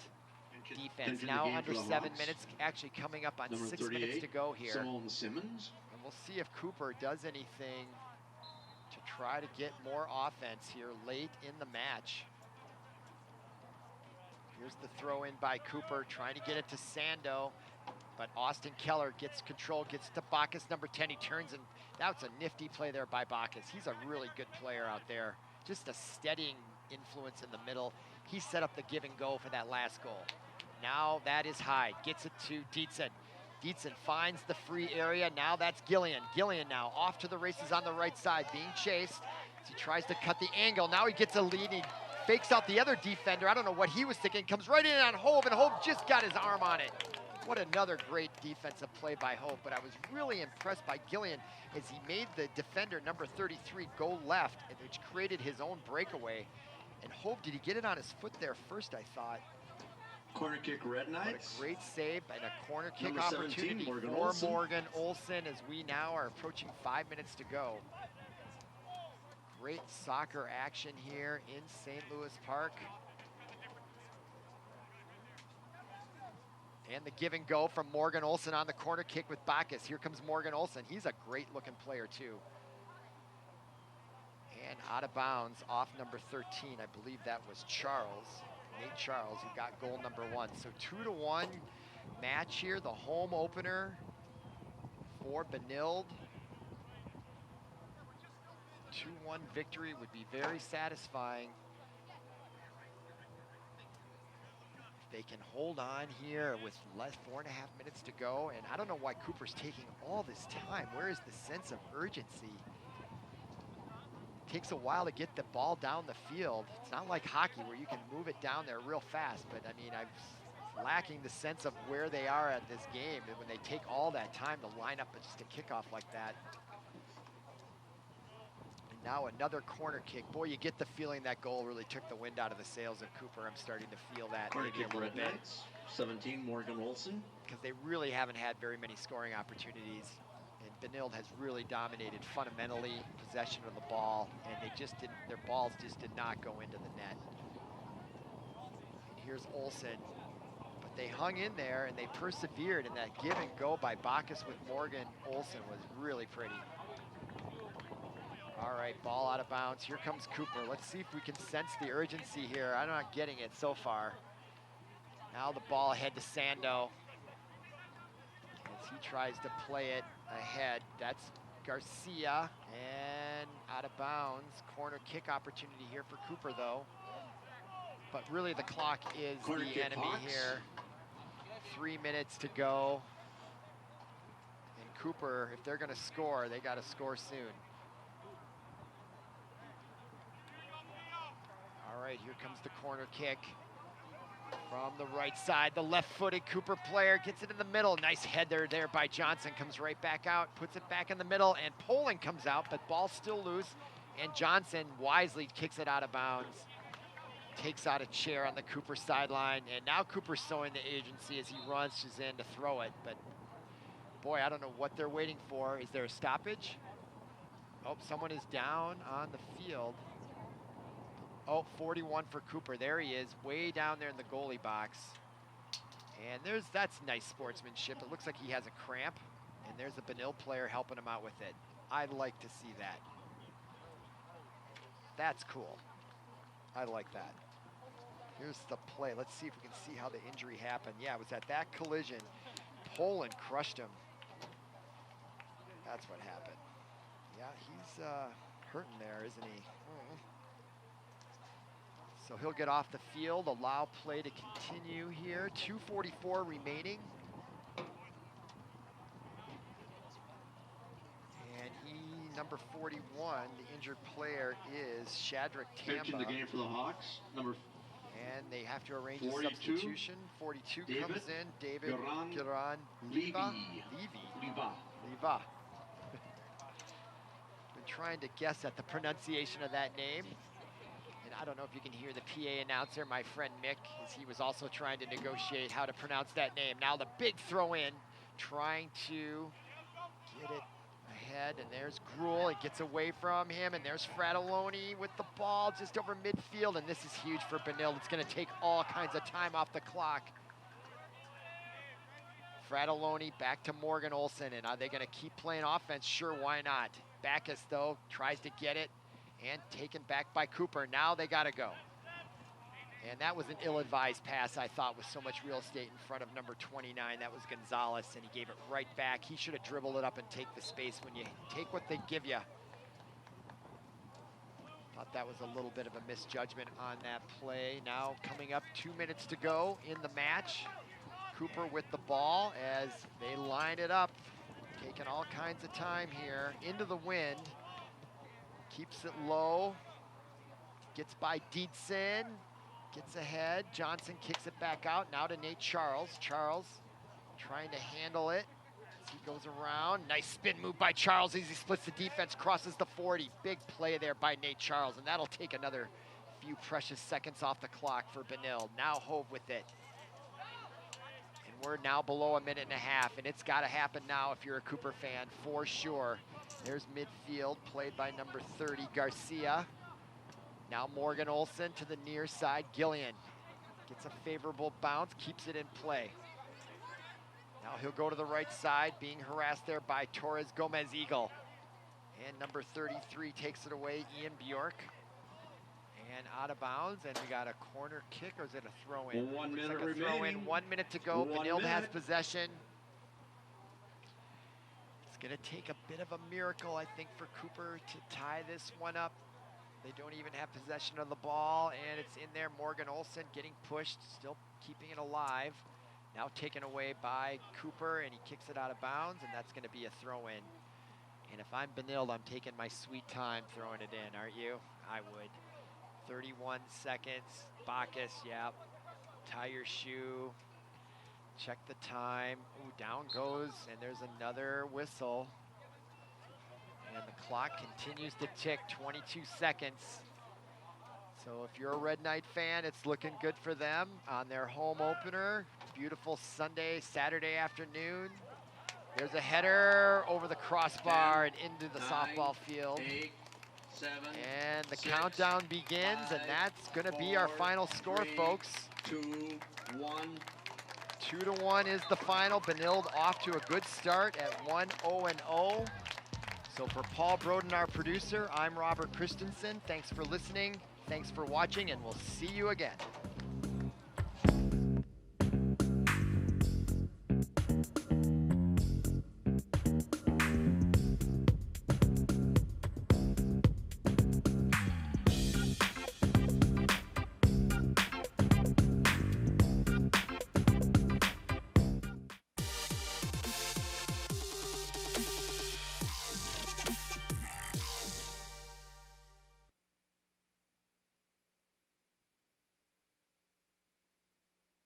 defense. Now under 7 minutes, actually coming up on 6 minutes to go here. Simmons. And we'll see if Cooper does anything to try to get more offense here late in the match. Here's the throw in by Cooper, trying to get it to Sando. But Austin Keller gets control, gets to Bacchus, number 10. He turns, and that's a nifty play there by Bacchus. He's a really good player out there. Just a steadying influence in the middle. He set up the give and go for that last goal. Now that is Hyde. Gets it to Dietzen. Dietzen finds the free area. Now that's Gillian. Gillian now off to the races on the right side, being chased. As he tries to cut the angle. Now he gets a lead. He fakes out the other defender. I don't know what he was thinking. Comes right in on Hove, and Hove just got his arm on it. What another great defensive play by Hove, but I was really impressed by Gillian as he made the defender, number 33, go left, which created his own breakaway. And Hove, did he get it on his foot there first, I thought? Corner kick, Red Knights. What a great save and a corner kick Number 17, opportunity Morgan for Olsen. Morgan Olsen as we now are approaching 5 minutes to go. Great soccer action here in St. Louis Park. And the give and go from Morgan Olson on the corner kick with Bacchus. Here comes Morgan Olson. He's a great looking player too. And out of bounds off number 13. I believe that was Charles, Nate Charles, who got goal number 1. So 2-1 match here, the home opener for Benilde. 2-1 victory would be very satisfying. If they can hold on here with less 4.5 minutes to go, and I don't know why Cooper's taking all this time. Where is the sense of urgency? It takes a while to get the ball down the field. It's not like hockey where you can move it down there real fast, but I mean, I'm lacking the sense of where they are at this game, and when they take all that time to line up just a kickoff like that. Now another corner kick. Boy, you get the feeling that goal really took the wind out of the sails of Cooper. I'm starting to feel that Corner maybe a kick, little Red bit. Knights, 17, Morgan Olson. Because they really haven't had very many scoring opportunities. And Benilde has really dominated fundamentally possession of the ball, and they just didn't, their balls just did not go into the net. And here's Olson. But they hung in there and they persevered, and that give and go by Bacchus with Morgan Olson was really pretty. All right, ball out of bounds. Here comes Cooper. Let's see if we can sense the urgency here. I'm not getting it so far. Now the ball ahead to Sando as he tries to play it ahead. That's Garcia, and out of bounds. Corner kick opportunity here for Cooper, though. But really the clock is Corner the kick, enemy Hawks. here. 3 minutes to go. And Cooper, if they're going to score, they got to score soon. All right, here comes the corner kick from the right side. The left-footed Cooper player gets it in the middle. Nice header there by Johnson. Comes right back out, puts it back in the middle, and Poland comes out, but ball's still loose. And Johnson wisely kicks it out of bounds. Takes out a chair on the Cooper sideline, and now Cooper's showing the agency as he runs in to throw it. But boy, I don't know what they're waiting for. Is there a stoppage? Oh, someone is down on the field. Oh, 41 for Cooper. There he is, way down there in the goalie box. And that's nice sportsmanship. It looks like he has a cramp, and there's a Benilde player helping him out with it. I'd like to see that. That's cool. I like that. Here's the play. Let's see if we can see how the injury happened. Yeah, it was at that collision. Poland crushed him. That's what happened. Yeah, he's hurting there, isn't he? So he'll get off the field, allow play to continue here. 2:44 remaining. And number 41, the injured player is Shadrack Benching the Tamba. game for the Hawks, number And they have to arrange 42, a substitution. 42 comes in, David Giron Liva. Liva. Been trying to guess at the pronunciation of that name. And I don't know if you can hear the PA announcer, my friend Mick, as he was also trying to negotiate how to pronounce that name. Now the big throw in, trying to get it ahead, and there's Gruel. It gets away from him, and there's Fratelloni with the ball just over midfield, and this is huge for Benilde. It's going to take all kinds of time off the clock. Fratelloni back to Morgan Olson, and are they going to keep playing offense? Sure, why not? Bacchus, though, tries to get it, and taken back by Cooper. Now they got to go. And that was an ill-advised pass, I thought, with so much real estate in front of number 29. That was Gonzalez, and he gave it right back. He should have dribbled it up and take the space when you take what they give you. Thought that was a little bit of a misjudgment on that play. Now coming up 2 minutes to go in the match. Cooper with the ball as they line it up. Taking all kinds of time here. Into the wind. Keeps it low. Gets by Dietzen. Gets ahead. Johnson kicks it back out. Now to Nate Charles. Charles trying to handle it as he goes around. Nice spin move by Charles as he splits the defense, crosses the 40. Big play there by Nate Charles, and that'll take another few precious seconds off the clock for Benilde. Now Hove with it. And we're now below a minute and a half, and it's got to happen now if you're a Cooper fan, for sure. There's midfield, played by number 30, Garcia. Now Morgan Olson to the near side. Gillian gets a favorable bounce, keeps it in play. Now he'll go to the right side, being harassed there by Torres Gomez Eagle. And number 33 takes it away, Ian Bjork. And out of bounds, and we got a corner kick, or is it a throw-in? 1 minute Looks like a remaining. throw-in, 1 minute to go. 1 Benilde has minute. possession. It's gonna take a bit of a miracle, I think, for Cooper to tie this one up. They don't even have possession of the ball, and it's in there. Morgan Olsen getting pushed, still keeping it alive. Now taken away by Cooper, and he kicks it out of bounds, and that's gonna be a throw-in. And if I'm Benilde, I'm taking my sweet time throwing it in, aren't you? I would. 31 seconds, Bacchus, yep. Tie your shoe, check the time. Ooh, down goes, and there's another whistle. And the clock continues to tick, 22 seconds. So if you're a Red Knight fan, it's looking good for them on their home opener. Beautiful Saturday afternoon. There's a header over the crossbar and into the 9, softball field. 8, 7, And the 6, countdown begins, 5, and that's gonna be our 4, final score, 3, folks. 2, 1. 2-1 is the final. Benilde off to a good start at 1-0-0. So for Paul Broden, our producer, I'm Robert Christensen. Thanks for listening, thanks for watching, and we'll see you again.